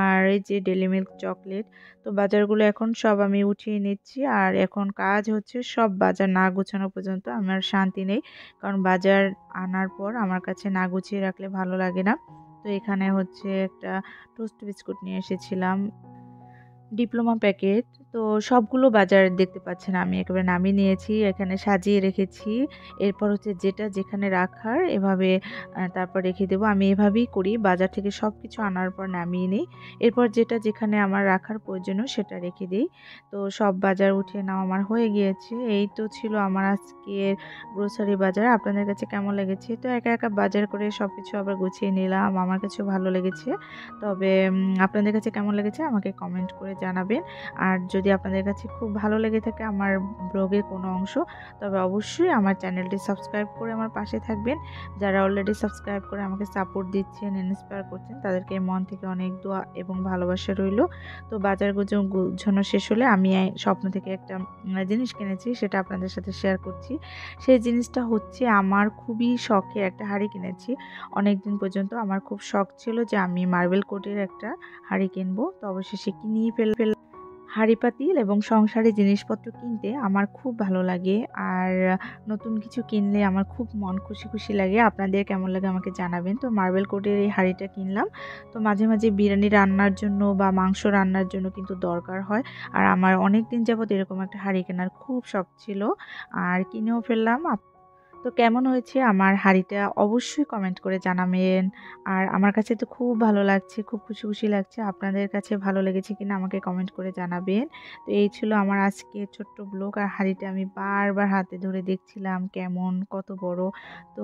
A: আর এই যে ডেইরি মিল্ক চকোলেট। তো বাজারগুলো এখন সব আমি উঠিয়ে নিচ্ছি। আর এখন কাজ হচ্ছে সব বাজার না গোছানো পর্যন্ত আমার শান্তি নেই। কারণ বাজার আনার পর আমার কাছে না গুছিয়ে রাখলে ভালো লাগে না। তো এখানে হচ্ছে একটা টোস্ট বিস্কুট নিয়ে এসেছিলাম। Diploma packet. তো সবগুলো বাজার দেখতে পাচ্ছেন আমি একেবারে নামিয়ে নিয়েছি। এখানে সাজিয়ে রেখেছি। এরপর হচ্ছে যেটা যেখানে রাখার এভাবে তারপর রেখে দেব। আমি এভাবেই করি। বাজার থেকে সবকিছু আনার পর নামিয়ে নেই। এরপর যেটা যেখানে আমার রাখার প্রয়োজনীয় সেটা রেখে দেই। তো সব বাজার উঠিয়ে নেওয়া আমার হয়ে গিয়েছে। এই তো ছিল আমার আজকের গ্রোসারি বাজার। আপনাদের কাছে কেমন লেগেছে? তো একা, একা বাজার করে সবকিছু আবার গুছিয়ে নিলাম। আমার কাছেও ভালো লেগেছে। তবে আপনাদের কাছে কেমন লেগেছে আমাকে কমেন্ট করে জানাবেন। আর যদি যদি আপনাদের কাছে খুব ভালো লেগে থাকে আমার ব্লগের কোনো অংশ, তবে অবশ্যই আমার চ্যানেলটি সাবস্ক্রাইব করে আমার পাশে থাকবেন। যারা অলরেডি সাবস্ক্রাইব করে আমাকে সাপোর্ট দিচ্ছেন, ইন্সপায়ার করছেন, তাদেরকে মন থেকে অনেক দোয়া এবং ভালোবাসা রইল। তো বাজার গুছানো শেষ হলে আমি স্বপ্ন থেকে একটা জিনিস কিনেছি, সেটা আপনাদের সাথে শেয়ার করছি। সেই জিনিসটা হচ্ছে আমার খুবই শখের একটা হাঁড়ি কিনেছি। অনেকদিন পর্যন্ত আমার খুব শখ ছিল যে আমি মার্বেল কোটের একটা হাঁড়ি কিনবো, তো অবশেষে কিনেই ফেললাম। হাঁড়ি পাতিল এবং সংসারের জিনিসপত্র কিনতে আমার খুব ভালো লাগে, আর নতুন কিছু কিনলে আমার খুব মন খুশি খুশি লাগে। আপনাদের কেমন লাগে আমাকে জানাবেন। তো মার্বেল কোটের এই হাঁড়িটা কিনলাম। তো মাঝে মাঝে বিরিয়ানি রান্নার জন্য বা মাংস রান্নার জন্য কিন্তু দরকার হয়, আর আমার অনেক দিন যাবত এরকম একটা হাঁড়ি কেনার খুব শখ ছিল, আর কিনেও ফেললাম। তো কেমন হয়েছে আমার হাঁড়িটা অবশ্যই কমেন্ট করে জানাবেন। আর আমার কাছে তো খুব ভালো লাগছে, খুব খুশি খুশি লাগছে। আপনাদের কাছে ভালো লেগেছে কিনা আমাকে কমেন্ট করে জানাবেন। তো এই ছিল আমার আজকে ছোট্ট ব্লগ। আর হাঁড়িটা আমি বারবার হাতে ধরে দেখছিলাম কেমন, কত বড়। তো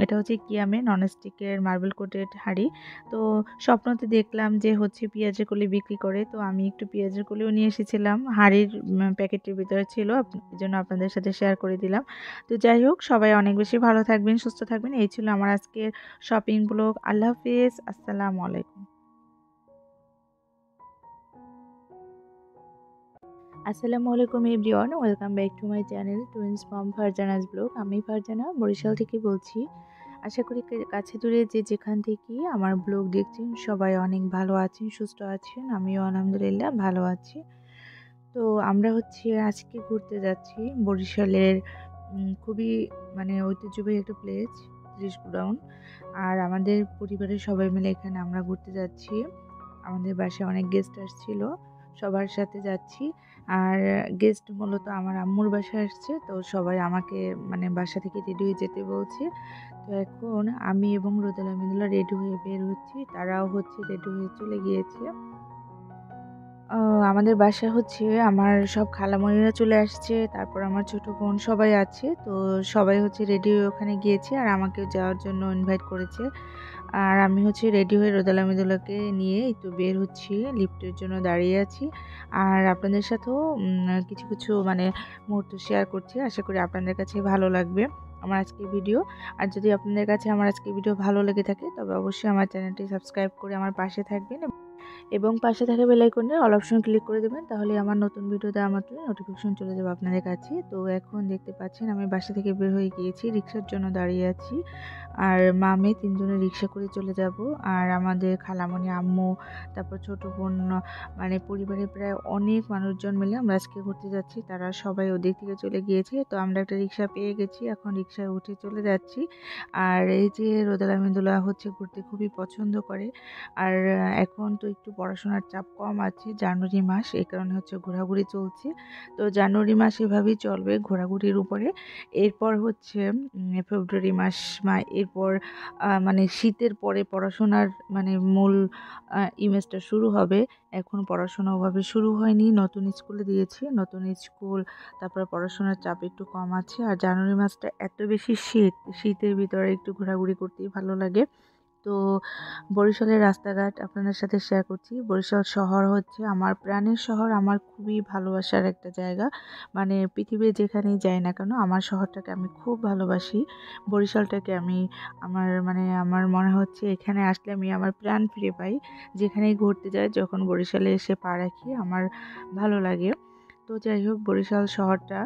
A: এটা হচ্ছে কিয়ামে ননস্টিকের মার্বেল কোটেড হাঁড়ি। তো স্বপ্নতে দেখলাম যে হচ্ছে পেঁয়াজের কলি বিক্রি করে, তো আমি একটু পেঁয়াজের কলিও নিয়ে এসেছিলাম। হাঁড়ির প্যাকেটের ভিতরে ছিল, এই জন্য আপনাদের সাথে শেয়ার করে দিলাম। তো যাই হোক, সবাই অনেক বেশি ভালো থাকবেন, সুস্থ থাকবেন। এই ছিল আমার আজকের শপিং ব্লগ। আল্লাহ হাফেজ, আসসালামু আলাইকুম। আসসালামু আলাইকুম everyone, welcome back to my channel twins mom Farzana's blog. আমি ফারজানা বরিশাল থেকে বলছি। আশা করি কাছে দূরে যে যেখান থেকে আমার ব্লগ দেখছেন সবাই অনেক ভালো আছেন, সুস্থ আছেন। আমিও আলহামদুলিল্লাহ ভালো আছি। তো আমরা হচ্ছে আজকে ঘুরতে যাচ্ছি বরিশালের খুবই মানে ঐতিহ্যবাহী একটা প্লেস, ত্রিশ গোডাউন। আর আমাদের পরিবারের সবাই মিলে এখানে আমরা ঘুরতে যাচ্ছি। আমাদের বাসায় অনেক গেস্ট আসছিল, সবার সাথে যাচ্ছি। আর গেস্ট মূলত আমার আম্মুর বাসায় আসছে, তো সবাই আমাকে মানে বাসা থেকে রেডি হয়ে যেতে বলছে। তো এখন আমি এবং রোদেলা মিদুলা রেডি হয়ে বের হচ্ছি, তারাও হচ্ছে রেডি হয়ে চলে গিয়েছে। আ আমাদের বাসায় হচ্ছে আমার সব খালামণিরা চলে আসছে। তারপর আমার ছোট বোন সবাই আছে। তো সবাই হচ্ছে রেডি হয়ে ওখানে গিয়েছে, আর আমাকেও যাওয়ার জন্য ইনভাইট করেছে। আর আমি হচ্ছে রেডি হয়ে রোদেলা মিদুলাকে নিয়ে একটু বের হচ্ছি। লিফটের জন্য দাঁড়িয়ে আছি। আর আপনাদের সাথেও কিছু কিছু মানে মুহূর্ত শেয়ার করছি। আশা করি আপনাদের কাছে ভালো লাগবে আমার আজকের ভিডিও। আর যদি আপনাদের কাছে আমার আজকের ভিডিও ভালো লেগে থাকে, তবে অবশ্যই আমার চ্যানেলটি সাবস্ক্রাইব করে আমার পাশে থাকবেন এবং পাশে থাকা বেল আইকনের অল অপশন ক্লিক করে দেবেন। তাহলে আমার নতুন ভিডিও দেওয়া মাত্রই নোটিফিকেশন চলে যাবে আপনাদের কাছে। তো এখন দেখতে পাচ্ছেন আমি বাসা থেকে বের হয়ে গিয়েছি, রিক্সার জন্য দাঁড়িয়ে আছি। আর মা মেয়ে তিনজনে রিক্সা করে চলে যাব। আর আমাদের খালামণি, আম্মু, তারপর ছোট বোন, মানে পরিবারের প্রায় অনেক মানুষজন মিলে আমরা আজকে ঘুরতে যাচ্ছি। তারা সবাই ওদিক থেকে চলে গিয়েছে। তো আমরা একটা রিক্সা পেয়ে গেছি, এখন রিক্সায় উঠে চলে যাচ্ছি। আর এই যে রোদেলা মিদুলা হচ্ছে ঘুরতে খুবই পছন্দ করে। আর এখন তো একটু পড়াশোনার চাপ কম আছে, জানুয়ারি মাস, এই কারণে হচ্ছে ঘোরাঘুরি চলছে। তো জানুয়ারি মাস এভাবেই চলবে ঘোরাঘুরির উপরে। এরপর হচ্ছে ফেব্রুয়ারি মাস এরপর মানে শীতের পরে পড়াশোনার মানে মূল ইমেজটা শুরু হবে। এখন পড়াশোনা ওভাবে শুরু হয়নি, নতুন স্কুলে দিয়েছি, নতুন স্কুল, তারপরে পড়াশোনার চাপ একটু কম আছে। আর জানুয়ারি মাসটা এত বেশি শীতের ভিতরে একটু ঘোরাঘুরি করতেই ভালো লাগে। তো বরিশালের রাস্তাঘাট আপনাদের সাথে শেয়ার করছি। বরিশাল শহর হচ্ছে আমার প্রাণের শহর, আমার খুবই ভালোবাসার একটা জায়গা। মানে পৃথিবীর যেখানেই যাই না কেন আমার শহরটাকে আমি খুব ভালোবাসি। বরিশালটাকে আমি আমার মনে হচ্ছে এখানে আসলে আমি আমার প্রাণ ফিরে পাই। যেখানেই ঘুরতে যাই, যখন বরিশালে এসে পা রাখি আমার ভালো লাগে। তো যাই হোক, বরিশাল শহরটা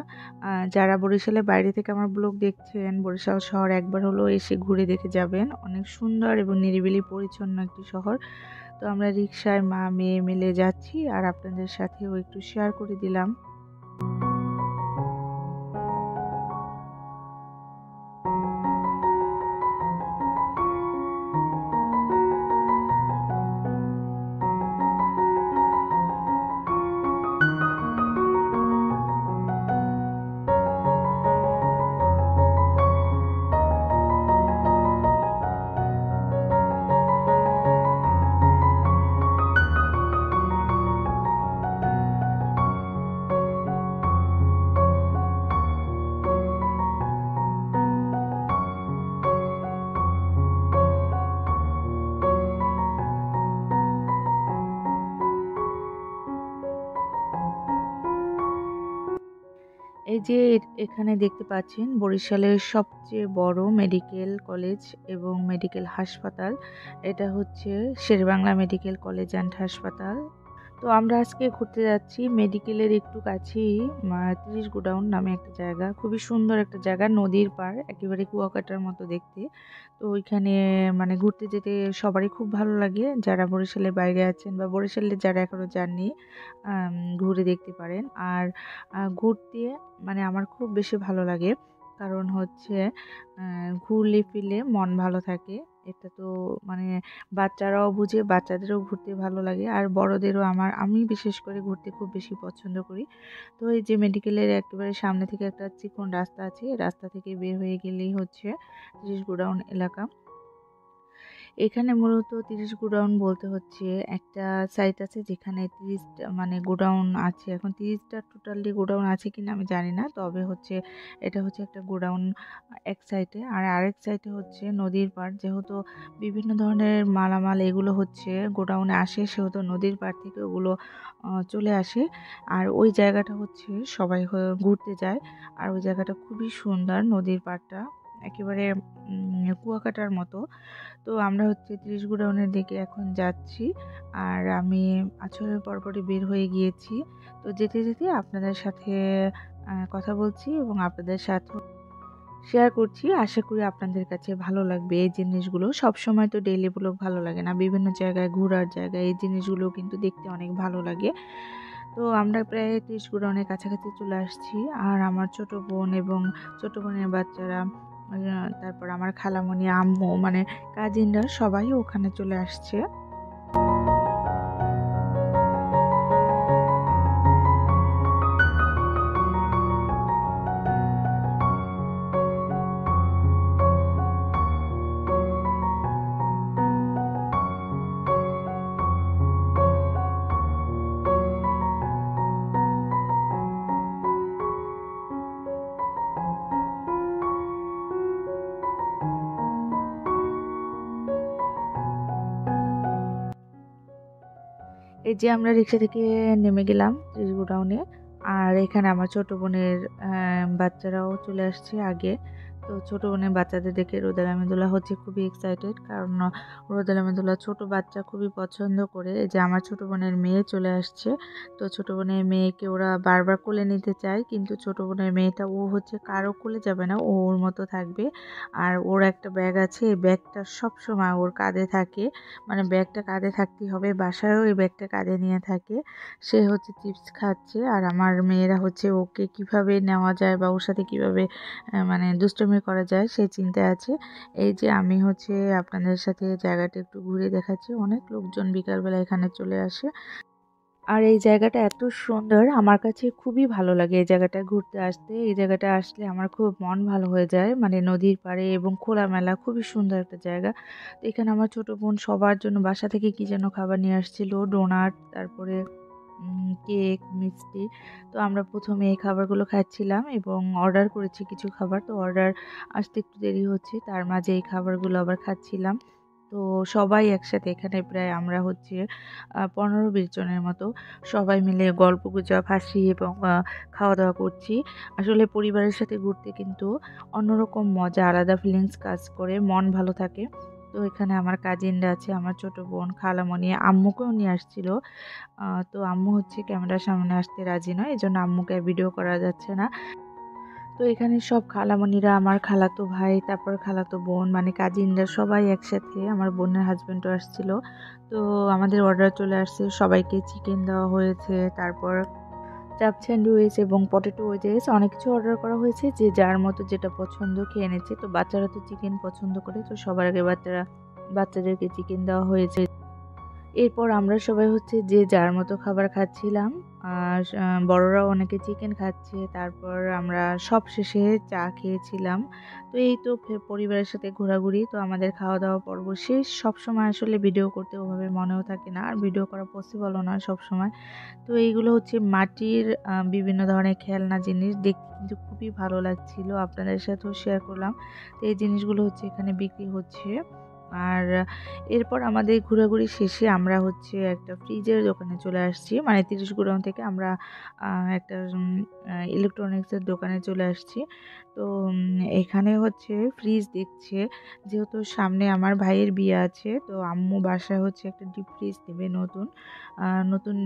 A: যারা বরিশালের বাইরে থেকে আমার ব্লগ দেখছেন, বরিশাল শহর একবার হলেও এসে ঘুরে দেখে যাবেন। অনেক সুন্দর এবং নিরিবিলি পরিচ্ছন্ন একটি শহর। তো আমরা রিক্সায় মা মেয়ে মিলে যাচ্ছি, আর আপনাদের সাথেও একটু শেয়ার করে দিলাম। এই যে এখানে দেখতে পাচ্ছেন বরিশালের সবচেয়ে বড় মেডিকেল কলেজ এবং মেডিকেল হাসপাতাল। এটা হচ্ছে শেরেবাংলা মেডিকেল কলেজ অ্যান্ড হাসপাতাল। তো আমরা আজকে ঘুরতে যাচ্ছি মেডিকেলের একটু কাছেই ৩০ গোডাউন নামে একটা জায়গা। খুবই সুন্দর একটা জায়গা, নদীর পাড়, একেবারে কুয়াকাটার মতো দেখতে। তো ওইখানে মানে ঘুরতে যেতে সবারই খুব ভালো লাগে। যারা বরিশালের বাইরে আছেন বা বরিশালে যারা এখনো যাননি, ঘুরে দেখতে পারেন। আর ঘুরতে মানে আমার খুব বেশি ভালো লাগে। কারণ হচ্ছে ঘুরলে ফিরলে মন ভালো থাকে। এটা তো মানে বাচ্চারাও বুঝে, বাচ্চাদেরও ঘুরতে ভালো লাগে। আর বড়দেরও আমি বিশেষ করে ঘুরতে খুব বেশি পছন্দ করি। তো এই যে মেডিকেলের একেবারে সামনে থেকে একটা চিকন রাস্তা আছে। রাস্তা থেকে বের হয়ে গেলেই হচ্ছে ৩০ গোডাউন এলাকা। এখানে মূলত ৩০ গোডাউন বলতে হচ্ছে একটা সাইট আছে যেখানে ৩০ টা মানে গোডাউন আছে। এখন ৩০ টা টোটালি গোডাউন আছে কিনা আমি জানি না। তবে হচ্ছে এটা হচ্ছে একটা গোডাউন এক সাইডে। আর আরেক সাইডে হচ্ছে নদীর পাড়। যেহেতু বিভিন্ন ধরনের মালামাল এগুলো হচ্ছে গোডাউনে আসে, সেহেতু নদীর পাড় থেকে ওগুলো চলে আসে। আর ওই জায়গাটা হচ্ছে সবাই ঘুরতে যায়। আর ওই জায়গাটা খুবই সুন্দর, নদীর পাড়টা একেবারে কুয়াকাটার মতো। তো আমরা হচ্ছে ৩০ গোডাউনের দিকে এখন যাচ্ছি। আর আমি আছরের পরপরই বের হয়ে গিয়েছি। তো যেতে, যেতে আপনাদের সাথে কথা বলছি এবং আপনাদের সাথেও শেয়ার করছি। আশা করি আপনাদের কাছে ভালো লাগবে এই জিনিসগুলো। সবসময় তো ডেইলি ব্লগ ভালো লাগে না। বিভিন্ন জায়গায় ঘোরার জায়গায় এই জিনিসগুলো কিন্তু দেখতে অনেক ভালো লাগে। তো আমরা প্রায় ৩০ গোডাউনের কাছাকাছি চলে আসছি। আর আমার ছোট বোন এবং ছোট বোনের বাচ্চারা, তারপর আমার খালামণি, আম্মু মানে কাজিনরা সবাই ওখানে চলে আসছে। এই যে আমরা রিক্সা থেকে নেমে গেলাম ৩০ গোডাউনে। আর এখানে আমার ছোট বোনের বাচ্চারাও চলে আসছে আগে। তো ছোট বোনের বাচ্চাদের দেখে রোদেলা আমিদুল্লাহ হচ্ছে খুবই এক্সাইটেড। কারণ রোদেলা আমিদুল্লাহ ছোট বাচ্চা খুবই পছন্দ করে। এই যে আমার ছোট বোনের মেয়ে চলে আসছে। তো ছোট বোনের মেয়েকে ওরা বারবার কোলে নিতে চায়, কিন্তু ছোট বোনের মেয়েটা ও হচ্ছে কারো কোলে যাবে না, ও ওর মতো থাকবে। আর ওর একটা ব্যাগ আছে, এই ব্যাগটা সবসময় ওর কাঁধে থাকে। মানে ব্যাগটা কাঁধে থাকতেই হবে, বাসায়ও এই ব্যাগটা কাঁধে নিয়ে থাকে। সে হচ্ছে চিপস খাচ্ছে, আর আমার মেয়েরা হচ্ছে ওকে কিভাবে নেওয়া যায় বা ওর সাথে কিভাবে মানে দুষ্টুমি করা যায় সেই চিন্তায় আছে। এই যে আমি হচ্ছে আপনাদের সাথে জায়গাটা একটু ঘুরে দেখাচ্ছি। অনেক লোকজন বিকালবেলা এখানে চলে আসে। আর এই জায়গাটা এত সুন্দর, আমার কাছে খুবই ভালো লাগে এই জায়গাটায় ঘুরতে আসতে। এই জায়গাটা আসলে আমার খুব মন ভালো হয়ে যায়। মানে নদীর পাড়ে এবং খোলামেলা, খুবই সুন্দর একটা জায়গা। তো এখানে আমার ছোট বোন সবার জন্য বাসা থেকে কি যেন খাবার নিয়ে আসছিল, ডোনাট, তারপরে কেক, মিষ্টি। তো আমরা ১ম এ এই খাবারগুলো খাচ্ছিলাম এবং অর্ডার করেছি কিছু খাবার। তো অর্ডার আসতে একটু দেরি হচ্ছে। তার মাঝে এই খাবারগুলো আবার খাচ্ছিলাম। তো সবাই একসাথে এখানে প্রায় আমরা হচ্ছে ১৫-২০ জনের মতো সবাই মিলে গল্পগুজব, হাসি এবং খাওয়া-দাওয়া করছি। আসলে পরিবারের সাথে ঘুরতে কিন্তু অন্যরকম মজা, আলাদা ফিলিংস কাজ করে, মন ভালো থাকে। তো এখানে আমার কাজিনরা আছে, আমার ছোট বোন, খালামণি, আম্মুকেও নিয়ে আসছিল। তো আম্মু হচ্ছে ক্যামেরার সামনে আসতে রাজি নয়। এজন্য আম্মুকে আর ভিডিও করা যাচ্ছে না। তো এখানে সব খালামণিরা, আমার খালাতো ভাই, তারপর খালাতো বোন মানে কাজিনরা সবাই একসাথে, আমার বোনের হাসব্যান্ডও আসছিল। তো আমাদের অর্ডার চলে আসছে। সবাইকে চিকেন দেওয়া হয়েছে। তারপর চাপ স্যান্ডউইচ এবং পটেটো ওয়েজেস অনেক কিছু অর্ডার করা হয়েছে। যে যার মতো যেটা পছন্দ খেয়ে নিচ্ছে। তো বাচ্চারা তো চিকেন পছন্দ করে। তো সবার আগে বাচ্চাদেরকে চিকেন দেওয়া হয়েছে। এরপর আমরা সবাই হচ্ছে যে যার মতো খাবার খাচ্ছিলাম। আর বড়রাও অনেকে চিকেন খাচ্ছে। তারপর আমরা সবশেষে চা খেয়েছিলাম। তো এই তো পরিবারের সাথে ঘোরাঘুরি। তো আমাদের খাওয়া-দাওয়া পর্ব শেষ। সবসময় আসলে ভিডিও করতে ওভাবে মনেও থাকে না। আর ভিডিও করা পসিবলও নয় সবসময়। তো এইগুলো হচ্ছে মাটির বিভিন্ন ধরনের খেলনা জিনিস। দেখতে কিন্তু খুবই ভালো লাগছিল। আপনাদের সাথেও শেয়ার করলাম। তো এই জিনিসগুলো হচ্ছে এখানে বিক্রি হচ্ছে। আর এরপর আমাদের ঘোরাঘুরি শেষে আমরা হচ্ছে একটা ফ্রিজের দোকানে চলে আসছি, মানে ৩০ গোডাউন থেকে আমরা একটা ইলেকট্রনিক্সের দোকানে চলে আসছি। তো এখানে হচ্ছে ফ্রিজ দেখছে, যেহেতু সামনে আমার ভাইয়ের বিয়ে আছে, তো আম্মু বাসায় হচ্ছে একটা ডিপ ফ্রিজ নেবে নতুন। নতুন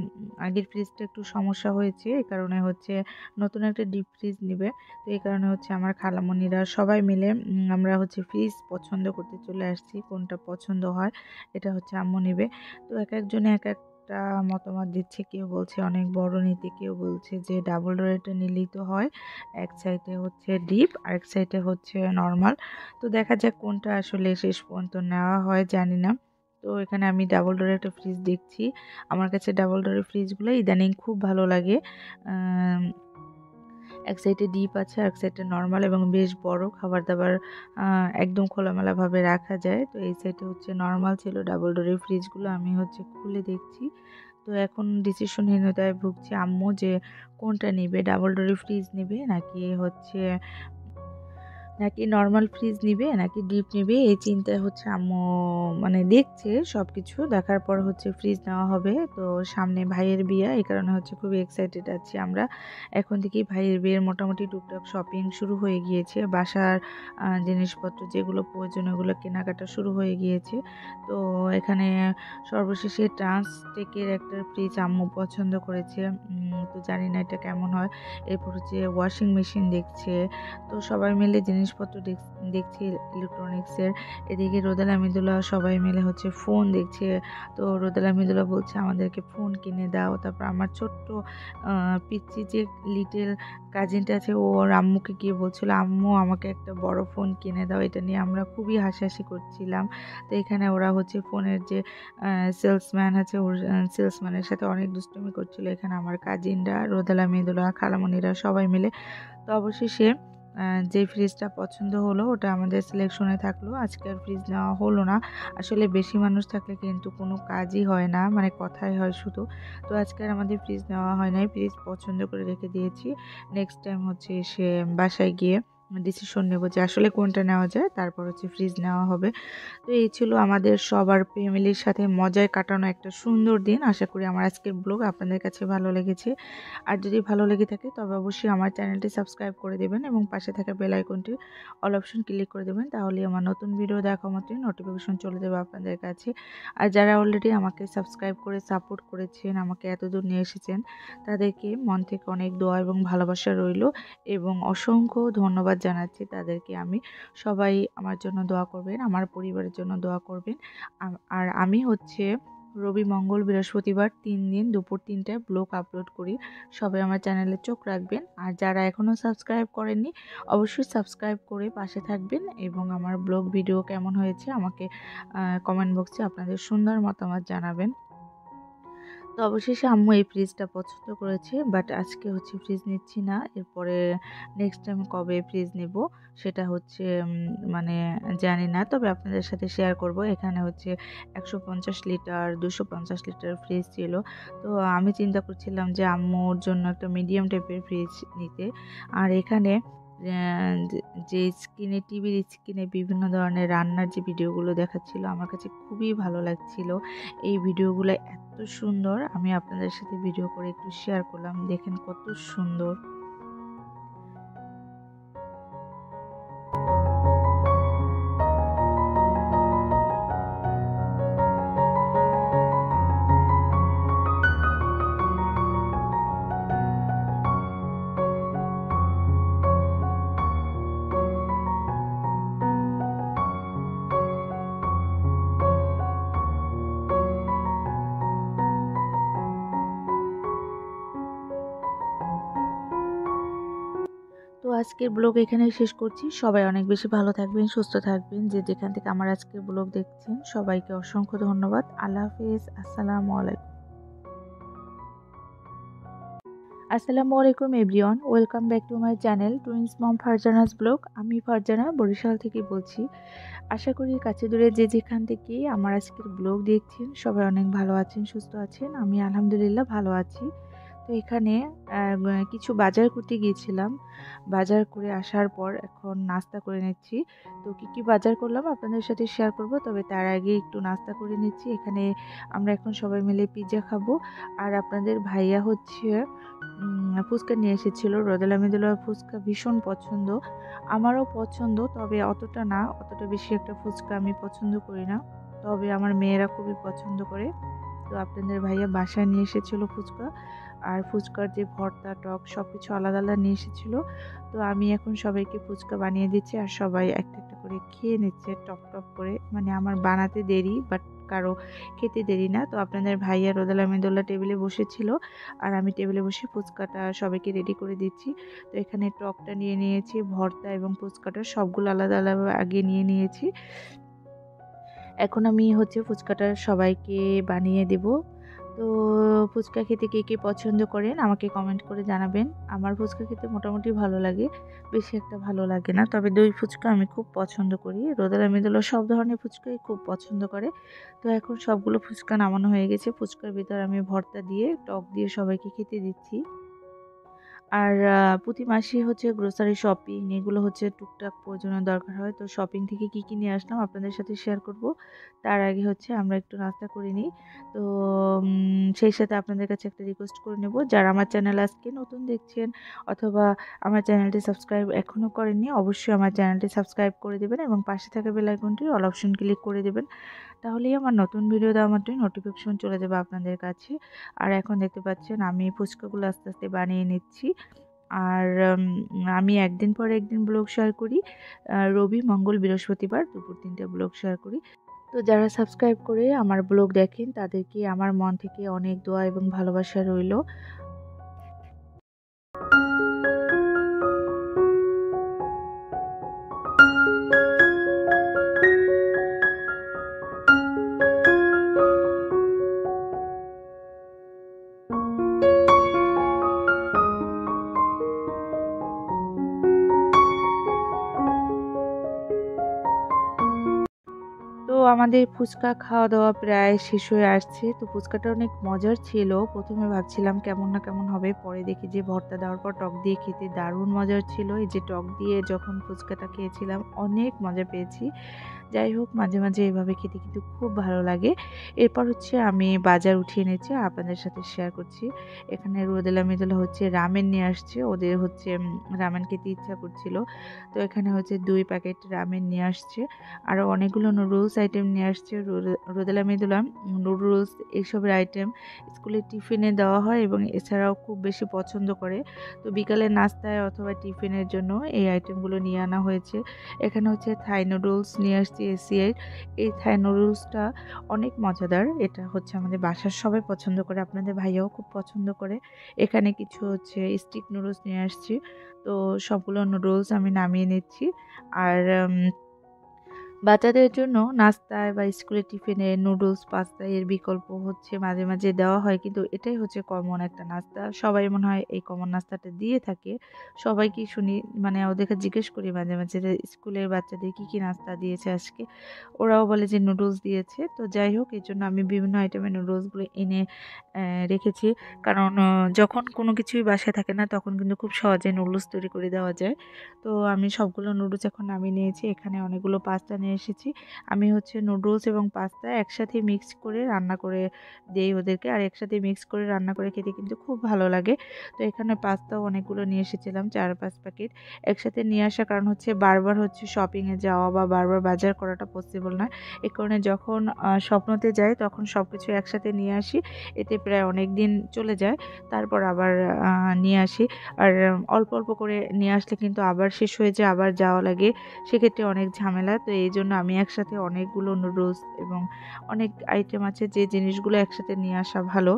A: আগের ফ্রিজটা একটু সমস্যা হয়েছে, এই কারণে হচ্ছে নতুন একটা ডিপ ফ্রিজ নেবে। তো এই কারণে হচ্ছে আমার খালামণিরা সবাই মিলে আমরা হচ্ছে ফ্রিজ পছন্দ করতে চলে আসছি, কোনটা পছন্দ হয় এটা হচ্ছে আম্মু নেবে। তো একজনে এক একটা মতামত দিচ্ছে, কেউ বলছে অনেক বড় নিতে, কেউ বলছে যে ডাবল ডোরেরটা নিলেই তো হয়, এক সাইডে হচ্ছে ডিপ আরেক সাইডে হচ্ছে নর্মাল। তো দেখা যাক কোনটা আসলে শেষ পর্যন্ত নেওয়া হয় জানি না। তো এখানে আমি ডাবল ডোরের একটা ফ্রিজ দেখছি, আমার কাছে ডাবল ডোরের ফ্রিজগুলো ইদানিং খুব ভালো লাগে। এক সাইডে ডিপ আছে, আর এক সাইডে নরমাল এবং বেশ বড়, খাবার-দাবার একদম খোলামেলাভাবে রাখা যায়। তো এই সাইডে হচ্ছে নরমাল ছিল ডাবল ডোরের ফ্রিজগুলো, আমি হচ্ছে খুলে দেখছি। তো এখন ডিসিশনহীনতায় ভুগছি আম্মু যে কোনটা নিবে, ডাবল ডোরের ফ্রিজ নিবে নাকি নরমাল ফ্রিজ নিবে নাকি ডিপ নিবে, এই চিন্তায় হচ্ছে আম্মু মানে দেখছে সবকিছু দেখার পর হচ্ছে ফ্রিজ নেওয়া হবে। তো সামনে ভাইয়ের বিয়ে, এই কারণে হচ্ছে খুবই এক্সাইটেড আছি আমরা। এখন থেকেই ভাইয়ের বিয়ের মোটামুটি টুকটাক শপিং শুরু হয়ে গিয়েছে, বাসার জিনিসপত্র যেগুলো প্রয়োজন ওগুলো কেনাকাটা শুরু হয়ে গিয়েছে। তো এখানে সর্বশেষে ট্রান্সটেকের একটা ফ্রিজ আম্মু পছন্দ করেছে। তো জানি না এটা কেমন হয়। এরপর হচ্ছে ওয়াশিং মেশিন দেখছে। তো সবাই মিলে জিনিসপত্র দেখছি ইলেকট্রনিক্সের। এদিকে রোদেলা মিদুলা সবাই মিলে হচ্ছে ফোন দেখছে। তো রোদেলা মিদুলা বলছে আমাদেরকে ফোন কিনে দাও। তারপর আমার ছোট্ট পিচ্চি যে লিটল কাজিনটা আছে, ও ওর আম্মুকে গিয়ে বলছিল আম্মু আমাকে একটা বড় ফোন কিনে দাও। এটা নিয়ে আমরা খুবই হাসাহাসি করছিলাম। তো এখানে ওরা হচ্ছে ফোনের যে সেলসম্যান আছে, ওর সেলসম্যানের সাথে অনেক দুষ্টুমি করছিল। এখানে আমার কাজিনরা, রোদেলা মিদুলা, খালামণিরা সবাই মিলে। তো অবশেষে যে ফ্রিজটা পছন্দ হলো ওটা আমাদের সিলেকশনে থাকলো। আজকে আর ফ্রিজ নেওয়া হলো না। আসলে বেশি মানুষ থাকলে কিন্তু কোনো কাজই হয় না, মানে কথাই হয় শুধু। তো আজকে আর আমাদের ফ্রিজ নেওয়া হয় নাই, ফ্রিজ পছন্দ করে রেখে দিয়েছি। নেক্সট টাইম হচ্ছে এসে বাসায় গিয়ে ডিসিশন নেব যে আসলে কোনটা নেওয়া যায়, তারপর হচ্ছে ফ্রিজ নেওয়া হবে। তো এই ছিল আমাদের সবার ফ্যামিলির সাথে মজায় কাটানো একটা সুন্দর দিন। আশা করি আমার আজকের ব্লগ আপনাদের কাছে ভালো লেগেছে। আর যদি ভালো লেগে থাকে তবে অবশ্যই আমার চ্যানেলটি সাবস্ক্রাইব করে দেবেন এবং পাশে থাকা বেল আইকনটি অল অপশন ক্লিক করে দেবেন, তাহলেই আমার নতুন ভিডিও দেখা মাত্রই নোটিফিকেশন চলে যাবে আপনাদের কাছে। আর যারা অলরেডি আমাকে সাবস্ক্রাইব করে সাপোর্ট করেছেন, আমাকে এতদূর নিয়ে এসেছেন, তাদেরকে মন থেকে অনেক দোয়া এবং ভালোবাসা রইল এবং অসংখ্য ধন্যবাদ জানাচ্ছি তাদেরকে আমি। সবাই আমার জন্য দোয়া করবেন, আমার পরিবারের জন্য দোয়া করবেন। আর আমি হচ্ছে রবি, মঙ্গল, বৃহস্পতিবার ৩ দিন দুপুর ৩টায় ব্লগ আপলোড করি। সবাই আমার চ্যানেলে চোখ রাখবেন। আর যারা এখনও সাবস্ক্রাইব করেননি অবশ্যই সাবস্ক্রাইব করে পাশে থাকবেন এবং আমার ব্লগ ভিডিও কেমন হয়েছে আমাকে কমেন্ট বক্সে আপনাদের সুন্দর মতামত জানাবেন। তো অবশেষে আম্মু এই ফ্রিজটা পছন্দ করেছে, বাট আজকে হচ্ছে ফ্রিজ নিচ্ছি না। এরপরে নেক্সট টাইম কবে ফ্রিজ নেব সেটা হচ্ছে মানে জানি না, তবে আপনাদের সাথে শেয়ার করব। এখানে হচ্ছে ১৫০ লিটার ২৫০ লিটার ফ্রিজ ছিল। তো আমি চিন্তা করছিলাম যে আম্মুর জন্য একটা মিডিয়াম টাইপের ফ্রিজ নিতে। আর এখানে যে স্ক্রিনে, টিভির স্ক্রিনে বিভিন্ন ধরনের রান্নার যে ভিডিওগুলো দেখাচ্ছিল আমার কাছে খুবই ভালো লাগছিল। এই ভিডিওগুলো এত সুন্দর, আমি আপনাদের সাথে ভিডিও করে একটু শেয়ার করলাম, দেখেন কত সুন্দর। তো আজকের ব্লগ এখানেই শেষ করছি। সবাই অনেক বেশি ভালো থাকবেন, সুস্থ থাকবেন, যে যেখান থেকে আমার আজকের ব্লগ দেখছেন সবাইকে অসংখ্য ধন্যবাদ। আল্লাহ হাফেজ। আসসালামু আলাইকুম everyone, welcome back to my channel twins mom Farzana's blog. আমি ফারজানা বরিশাল থেকে বলছি। আশা করি কাছে দূরে যে যেখান থেকে আমার আজকের ব্লগ দেখছেন সবাই অনেক ভালো আছেন, সুস্থ আছেন। আমি আলহামদুলিল্লাহ ভালো আছি। তো এখানে কিছু বাজার করতে গিয়েছিলাম। বাজার করে আসার পর এখন নাস্তা করে নিচ্ছি। তো কি বাজার করলাম আপনাদের সাথে শেয়ার করব। তবে তার আগে একটু নাস্তা করে নিচ্ছি। এখানে আমরা এখন সবাই মিলে পিজ্জা খাবো। আর আপনাদের ভাইয়া হচ্ছে ফুচকা নিয়ে এসেছিল। রোদেলা মেদুলার ফুচকা ভীষণ পছন্দ। আমারও পছন্দ, তবে অতটা না, অতটা বেশি একটা ফুচকা আমি পছন্দ করি না। তবে আমার মেয়েরা খুবই পছন্দ করে। তো আপনাদের ভাইয়া বাসায় নিয়ে এসেছিল ফুচকা। আর ফুচকার যে ভর্তা, টক সবকিছু আলাদা, আলাদা নিয়ে এসেছিল। তো আমি এখন সবাইকে ফুচকা বানিয়ে দিচ্ছি আর সবাই একটা, একটা করে খেয়ে নিচ্ছে টপ, টপ করে। মানে আমার বানাতে দেরি, বাট কারো খেতে দেরি না। তো আপনাদের ভাইয়া রোদেলা মেদোলা টেবিলে বসেছিল আর আমি টেবিলে বসে ফুচকাটা সবাইকে রেডি করে দিচ্ছি। তো এখানে টকটা নিয়ে নিয়েছি, ভর্তা এবং ফুচকাটা সবগুলো আলাদা, আলাদা আগে নিয়ে নিয়েছি। এখন আমি হচ্ছে ফুচকাটা সবাইকে বানিয়ে দেব। তো ফুচকা খেতে কে পছন্দ করেন আমাকে কমেন্ট করে জানাবেন। আমার ফুচকা খেতে মোটামুটি ভালো লাগে, বেশি একটা ভালো লাগে না। তবে দই ফুচকা আমি খুব পছন্দ করি। রোদেলা মেদোলা সব ধরনের ফুচকাই খুব পছন্দ করে। তো এখন সবগুলো ফুচকা নামানো হয়ে গেছে। ফুচকার ভিতর আমি ভর্তা দিয়ে, টক দিয়ে সবাইকে খেতে দিচ্ছি। আর প্রতি মাসেই হচ্ছে গ্রোসারি শপিং এগুলো হচ্ছে টুকটাক প্রয়োজনীয় দরকার হয়। তো শপিং থেকে কি নিয়ে আসলাম আপনাদের সাথে শেয়ার করব। তার আগে হচ্ছে আমরা একটু নাস্তা করে নিই। তো সেই সাথে আপনাদের কাছে একটা রিকোয়েস্ট করে নেব, যারা আমার চ্যানেল আজকে নতুন দেখছেন অথবা আমার চ্যানেলটি সাবস্ক্রাইব এখনও করেননি, অবশ্যই আমার চ্যানেলটি সাবস্ক্রাইব করে দেবেন এবং পাশে থাকা বেল আইকনটি অল অপশন ক্লিক করে দেবেন। তাহলেই আমার নতুন ভিডিও দেওয়া মাত্রই নোটিফিকেশন চলে যাবে আপনাদের কাছে। আর এখন দেখতে পাচ্ছেন আমি ফুচকাগুলো আস্তে, আস্তে বানিয়ে নিচ্ছি। আর আমি একদিন পর একদিন ব্লগ শেয়ার করি। রবি, মঙ্গল, বৃহস্পতিবার দুপুর ৩টায় ব্লগ শেয়ার করি। তো যারা সাবস্ক্রাইব করে আমার ব্লগ দেখেন তাদেরকে আমার মন থেকে অনেক দোয়া এবং ভালোবাসা রইল। তো আমাদের ফুচকা খাওয়া-দাওয়া প্রায় শেষ হয়ে আসছে। তো ফুচকাটা অনেক মজার ছিল। ১ম এ ভাবছিলাম কেমন না কেমন হবে। পরে দেখি যে ভর্তা দেওয়ার পর টক দিয়ে খেতে দারুণ মজার ছিল। এই যে টক দিয়ে যখন ফুচকাটা খেয়েছিলাম অনেক মজা পেয়েছি। যাই হোক, মাঝে, মাঝে এভাবে খেতে কিন্তু খুব ভালো লাগে। এরপর হচ্ছে আমি বাজার উঠিয়ে এনেছি আর আপনাদের সাথে শেয়ার করছি। এখানে রোদেলা মেদোলা হচ্ছে রামেন নিয়ে আসছে। ওদের হচ্ছে রামেন খেতে ইচ্ছা করছিল। তো এখানে হচ্ছে ২ প্যাকেট রামেন নিয়ে আসছে। আরও অনেকগুলো নুডলস আইটেম নিয়ে আসছে। রোদেলা মেদোলা নুডলস এসবের আইটেম স্কুলের টিফিনে দেওয়া হয় এবং এছাড়াও খুব বেশি পছন্দ করে। তো বিকালের নাস্তায় অথবা টিফিনের জন্য এই আইটেমগুলো নিয়ে আনা হয়েছে। এখানে হচ্ছে থাই নুডলস নিয়ে আসছি এসিআই। এই থাই নুডলসটা অনেক মজাদার। এটা হচ্ছে আমাদের বাসার সবাই পছন্দ করে। আপনাদের ভাইয়াও খুব পছন্দ করে। এখানে কিছু হচ্ছে স্টিক নুডলস নিয়ে আসছি। তো সবগুলো নুডলস আমি নামিয়ে নিচ্ছি। আর বাচ্চাদের জন্য নাস্তায় বা স্কুলের টিফিনে নুডলস, পাস্তা এর বিকল্প হচ্ছে মাঝে, মাঝে দেওয়া হয়। কিন্তু এটাই হচ্ছে কমন একটা নাস্তা। সবাই মনে হয় এই কমন নাস্তাটা দিয়ে থাকে। সবাইকেই শুনি, মানে ওদেরকে জিজ্ঞেস করি মাঝে, মাঝে যে স্কুলের বাচ্চাদের কি নাস্তা দিয়েছে আজকে? ওরাও বলে যে নুডলস দিয়েছে। তো যাই হোক, এজন্য আমি বিভিন্ন আইটেমের নুডলসগুলো এনে রেখেছি। কারণ যখন কোনো কিছুই বাসায় থাকে না তখন কিন্তু খুব সহজে নুডলস তৈরি করে দেওয়া যায়। তো আমি সবগুলো নুডলস এখন নামিয়ে নিয়েছি। এখানে অনেকগুলো পাস্তা নিয়ে এসেছি। আমি হচ্ছে নুডলস এবং পাস্তা একসাথে মিক্স করে রান্না করে দেই ওদেরকে। আর একসাথে মিক্স করে রান্না করে খেতে কিন্তু খুব ভালো লাগে। তো এখানে পাস্তাও অনেকগুলো নিয়ে এসেছিলাম ৪-৫ প্যাকেট। একসাথে নিয়ে আসার কারণ হচ্ছে বারবার হচ্ছে শপিংয়ে যাওয়া বা বারবার বাজার করাটা পসিবল নয়। এ কারণে যখন স্বপ্নতে যাই তখন সবকিছু একসাথে নিয়ে আসি। এতে প্রায় অনেকদিন চলে যায়। তারপর আবার নিয়ে আসি। আর অল্প, অল্প করে নিয়ে আসলে কিন্তু আবার শেষ হয়ে যায়, আবার যাওয়া লাগে। সেক্ষেত্রে অনেক ঝামেলা। তো এইজন্য আমি একসাথে অনেকগুলো নুডলস এবং অনেক আইটেম আছে যে জিনিসগুলো একসাথে নিয়ে আসা ভালো।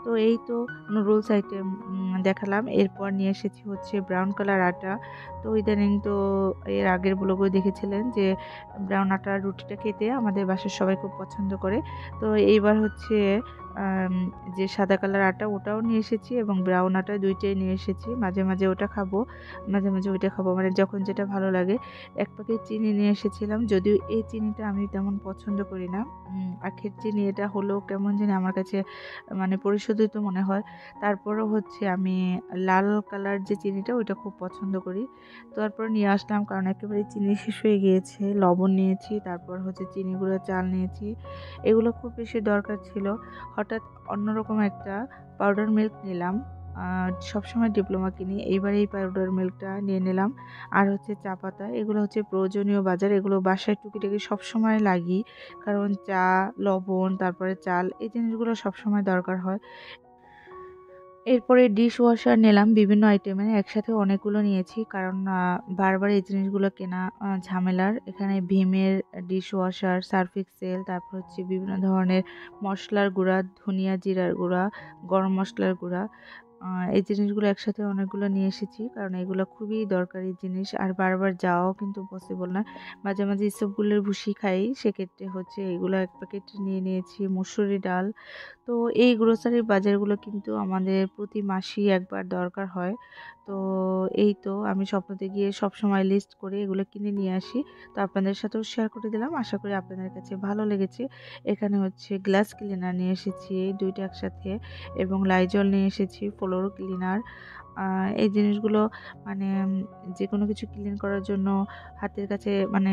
A: তো এই তো নুডলস আইটেম দেখালাম। এরপর নিয়ে এসেছি হচ্ছে ব্রাউন কালার আটা। তো ইদানিং তো এর আগের ব্লগেও দেখেছিলেন যে ব্রাউন আটার রুটিটা খেতে আমাদের বাসার সবাই খুব পছন্দ করে। তো এইবার হচ্ছে আম যে সাদা কালার আটা ওটাও নিয়ে এসেছি এবং ব্রাউন আটা ২ টাই নিয়ে এসেছি। মাঝে, মাঝে ওটা খাবো, মাঝে, মাঝে ওইটা খাবো। মানে যখন যেটা ভালো লাগে। ১ প্যাকেট চিনি নিয়ে এসেছিলাম। যদিও এই চিনিটা আমি তেমন পছন্দ করি না। আখের চিনি এটা হলেও কেমন জানি আমার কাছে মানে পরিশোধিত মনে হয়। তারপরেও হচ্ছে আমি লাল কালার যে চিনিটা ওইটা খুব পছন্দ করি। তারপর নিয়ে আসলাম কারণ একেবারেই চিনি শেষ হয়ে গিয়েছে। লবণ নিয়েছি, তারপর হচ্ছে চিনি গুঁড়া চাল নিয়েছি। এগুলো খুব বেশি দরকার ছিল। হঠাৎ অন্যরকম একটা পাউডার মিল্ক নিলাম। আ সবসময় ডিপ্লোমা কিনি। এইবার এই পাউডার মিল্কটা নিয়ে নিলাম। আর হচ্ছে চা পাতা। এগুলো হচ্ছে প্রয়োজনীয় বাজার। এগুলো বাসায় টুকিটাকি সবসময় লাগি। কারণ চা, লবণ, তারপরে চাল এই জিনিসগুলো সবসময় দরকার হয়। এরপরে ডিশ ওয়াশার নিলাম বিভিন্ন আইটেমের। একসাথে অনেকগুলো নিয়েছি। কারণ বারবার এই জিনিসগুলো কেনা ঝামেলার। এখানে ভীমের ডিশ ওয়াশার, সার্ফ এক্সেল, তারপর হচ্ছে বিভিন্ন ধরনের মসলার গুঁড়া, ধনিয়া, জিরার গুঁড়া, গরম মসলার গুঁড়া। আ এই জিনিসগুলো একসাথে অনেকগুলো নিয়ে এসেছি। কারণ এগুলো খুবই দরকারি জিনিস। আর বারবার যাওয়াও কিন্তু পসিবল না। মাঝে, মাঝে ইসবগুলের ভুসি খাই। সেক্ষেত্রে হচ্ছে এগুলো ১ প্যাকেট নিয়ে নিয়েছি। মসুরি ডাল। তো এই গ্রোসারির বাজারগুলো কিন্তু আমাদের প্রতি মাসেই একবার দরকার হয়। তো এই তো আমি স্বপ্নতে গিয়ে সবসময় লিস্ট করে এগুলো কিনে নিয়ে আসি। তো আপনাদের সাথেও শেয়ার করে দিলাম। আশা করি আপনাদের কাছে ভালো লেগেছে। এখানে হচ্ছে গ্লাস ক্লিনার নিয়ে এসেছি ২ টা একসাথে এবং লাইজল নিয়ে এসেছি ফ্লোর ক্লিনার। আ এই জিনিসগুলো মানে যেকোনো কিছু ক্লিন করার জন্য হাতের কাছে মানে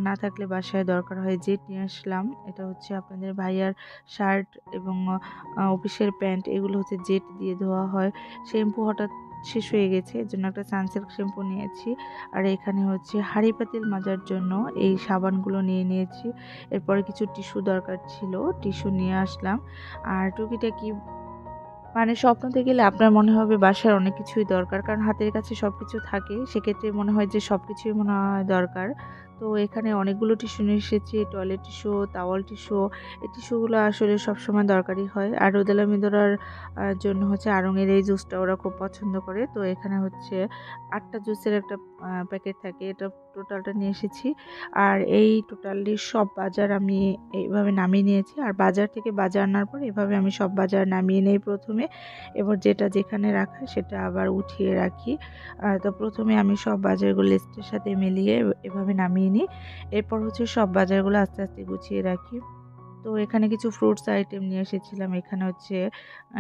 A: না থাকলে বাসায় দরকার হয় জেট নিয়ে আসলাম। এটা হচ্ছে আপনাদের ভাইয়ার শার্ট এবং অফিসের প্যান্ট এগুলো হচ্ছে জেট দিয়ে ধোয়া হয়। শ্যাম্পু হঠাৎ শেষ হয়ে গেছে। এজন্য একটা সানসিল্ক শ্যাম্পু নিয়েছি। আর এখানে হচ্ছে হাঁড়ি পাতিল মাজার জন্য এই সাবানগুলো নিয়ে নিয়েছি। এরপরে কিছু টিস্যু দরকার ছিল। টিস্যু নিয়ে আসলাম। আর টুকিটাকি মানে স্বপ্নতে গেলে আপনার মনে হবে বাসার অনেক কিছুই দরকার। কারণ হাতের কাছে সবকিছু থাকে। সেক্ষেত্রে মনে হয় যে সবকিছুই মনে হয় দরকার। তো এখানে অনেকগুলো টিস্যু নিয়ে এসেছি। Toilet tissue, towel tissue. এই টিস্যুগুলো আসলে সবসময় দরকারি হয়। আর রোদেলা মিদোরার জন্য হচ্ছে আড়ং-এর এই জুসটা ওরা খুব পছন্দ করে। তো এখানে হচ্ছে ৮ টা জুসের একটা প্যাকেট থাকে। এটা টোটালটা নিয়ে এসেছি। আর এই টোটালি সব বাজার আমি এইভাবে নামিয়ে নিয়েছি। আর বাজার থেকে বাজার আনার পর এভাবে আমি সব বাজার নামিয়ে নেই ১ম এ। এবার যেটা যেখানে রাখা সেটা আবার উঠিয়ে রাখি। তো ১ম এ আমি সব বাজারগুলো লিস্টের সাথে মিলিয়ে এভাবে নামিয়ে নিই। এরপর হচ্ছে সব বাজারগুলো আস্তে, আস্তে গুছিয়ে রাখি। তো এখানে কিছু ফ্রুটস আইটেম নিয়ে এসেছিলাম। এখানে হচ্ছে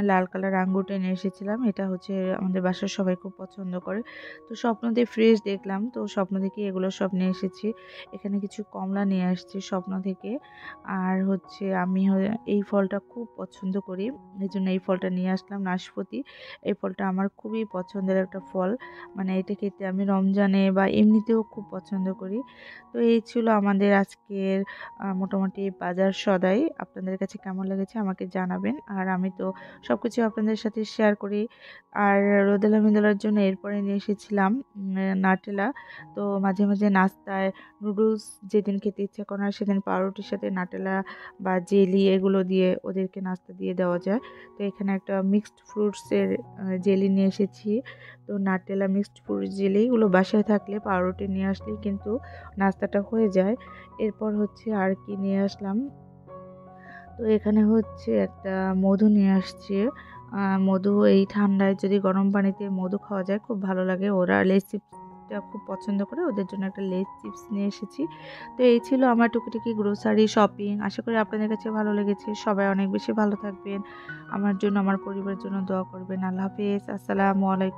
A: লাল কালার আঙ্গুরটা নিয়ে এসেছিলাম। এটা হচ্ছে আমাদের বাসার সবাই খুব পছন্দ করে। তো স্বপ্ন দিয়ে ফ্রেশ দেখলাম। তো স্বপ্ন থেকে এগুলো সব নিয়ে এসেছি। এখানে কিছু কমলা নিয়ে আসছি স্বপ্ন থেকে। আর হচ্ছে আমি এই ফলটা খুব পছন্দ করি। এজন্য এই ফলটা নিয়ে আসলাম নাশপাতি। এই ফলটা আমার খুবই পছন্দের একটা ফল। মানে এটা খেতে আমি রমজানে বা এমনিতেও খুব পছন্দ করি। তো এই ছিল আমাদের আজকের মোটামুটি বাজার সদাই। আপনাদের কাছে কেমন লেগেছে আমাকে জানাবেন। আর আমি তো সবকিছু আপনাদের সাথে শেয়ার করি। আর রোদেলা মিদোলার জন্য এরপরে নিয়ে এসেছিলাম নাটেলা। তো মাঝে, মাঝে নাস্তায় নুডলস যেদিন খেতে ইচ্ছা করে না সেদিন পাউরুটির সাথে নাটেলা বা জেলি এগুলো দিয়ে ওদেরকে নাস্তা দিয়ে দেওয়া যায়। তো এখানে একটা মিক্সড ফ্রুটস এর জেলি নিয়ে এসেছি। তো নাটেলা মিক্সড ফ্রুট জেলি এগুলো বাসায় থাকলে পাউরুটি নিয়ে আসলেই কিন্তু নাস্তাটা হয়ে যায়। এরপর হচ্ছে আর কি নিয়ে আসলাম। তো এখানে হচ্ছে একটা মধু নিয়ে আসছি। মধু এই ঠান্ডায় যদি গরম পানিতে মধু খাওয়া যায় খুব ভালো লাগে। ওরা লেস চিপসটা খুব পছন্দ করে। ওদের জন্য একটা লেস চিপস নিয়ে এসেছি। তো এই ছিল আমার টুকিটাকি গ্রোসারি শপিং। আশা করি আপনাদের কাছে ভালো লেগেছে। সবাই অনেক বেশি ভালো থাকবেন। আমার জন্য, আমার পরিবারের জন্য দোয়া করবেন। আল্লাহ হাফেজ। আসসালামু আলাইকুম।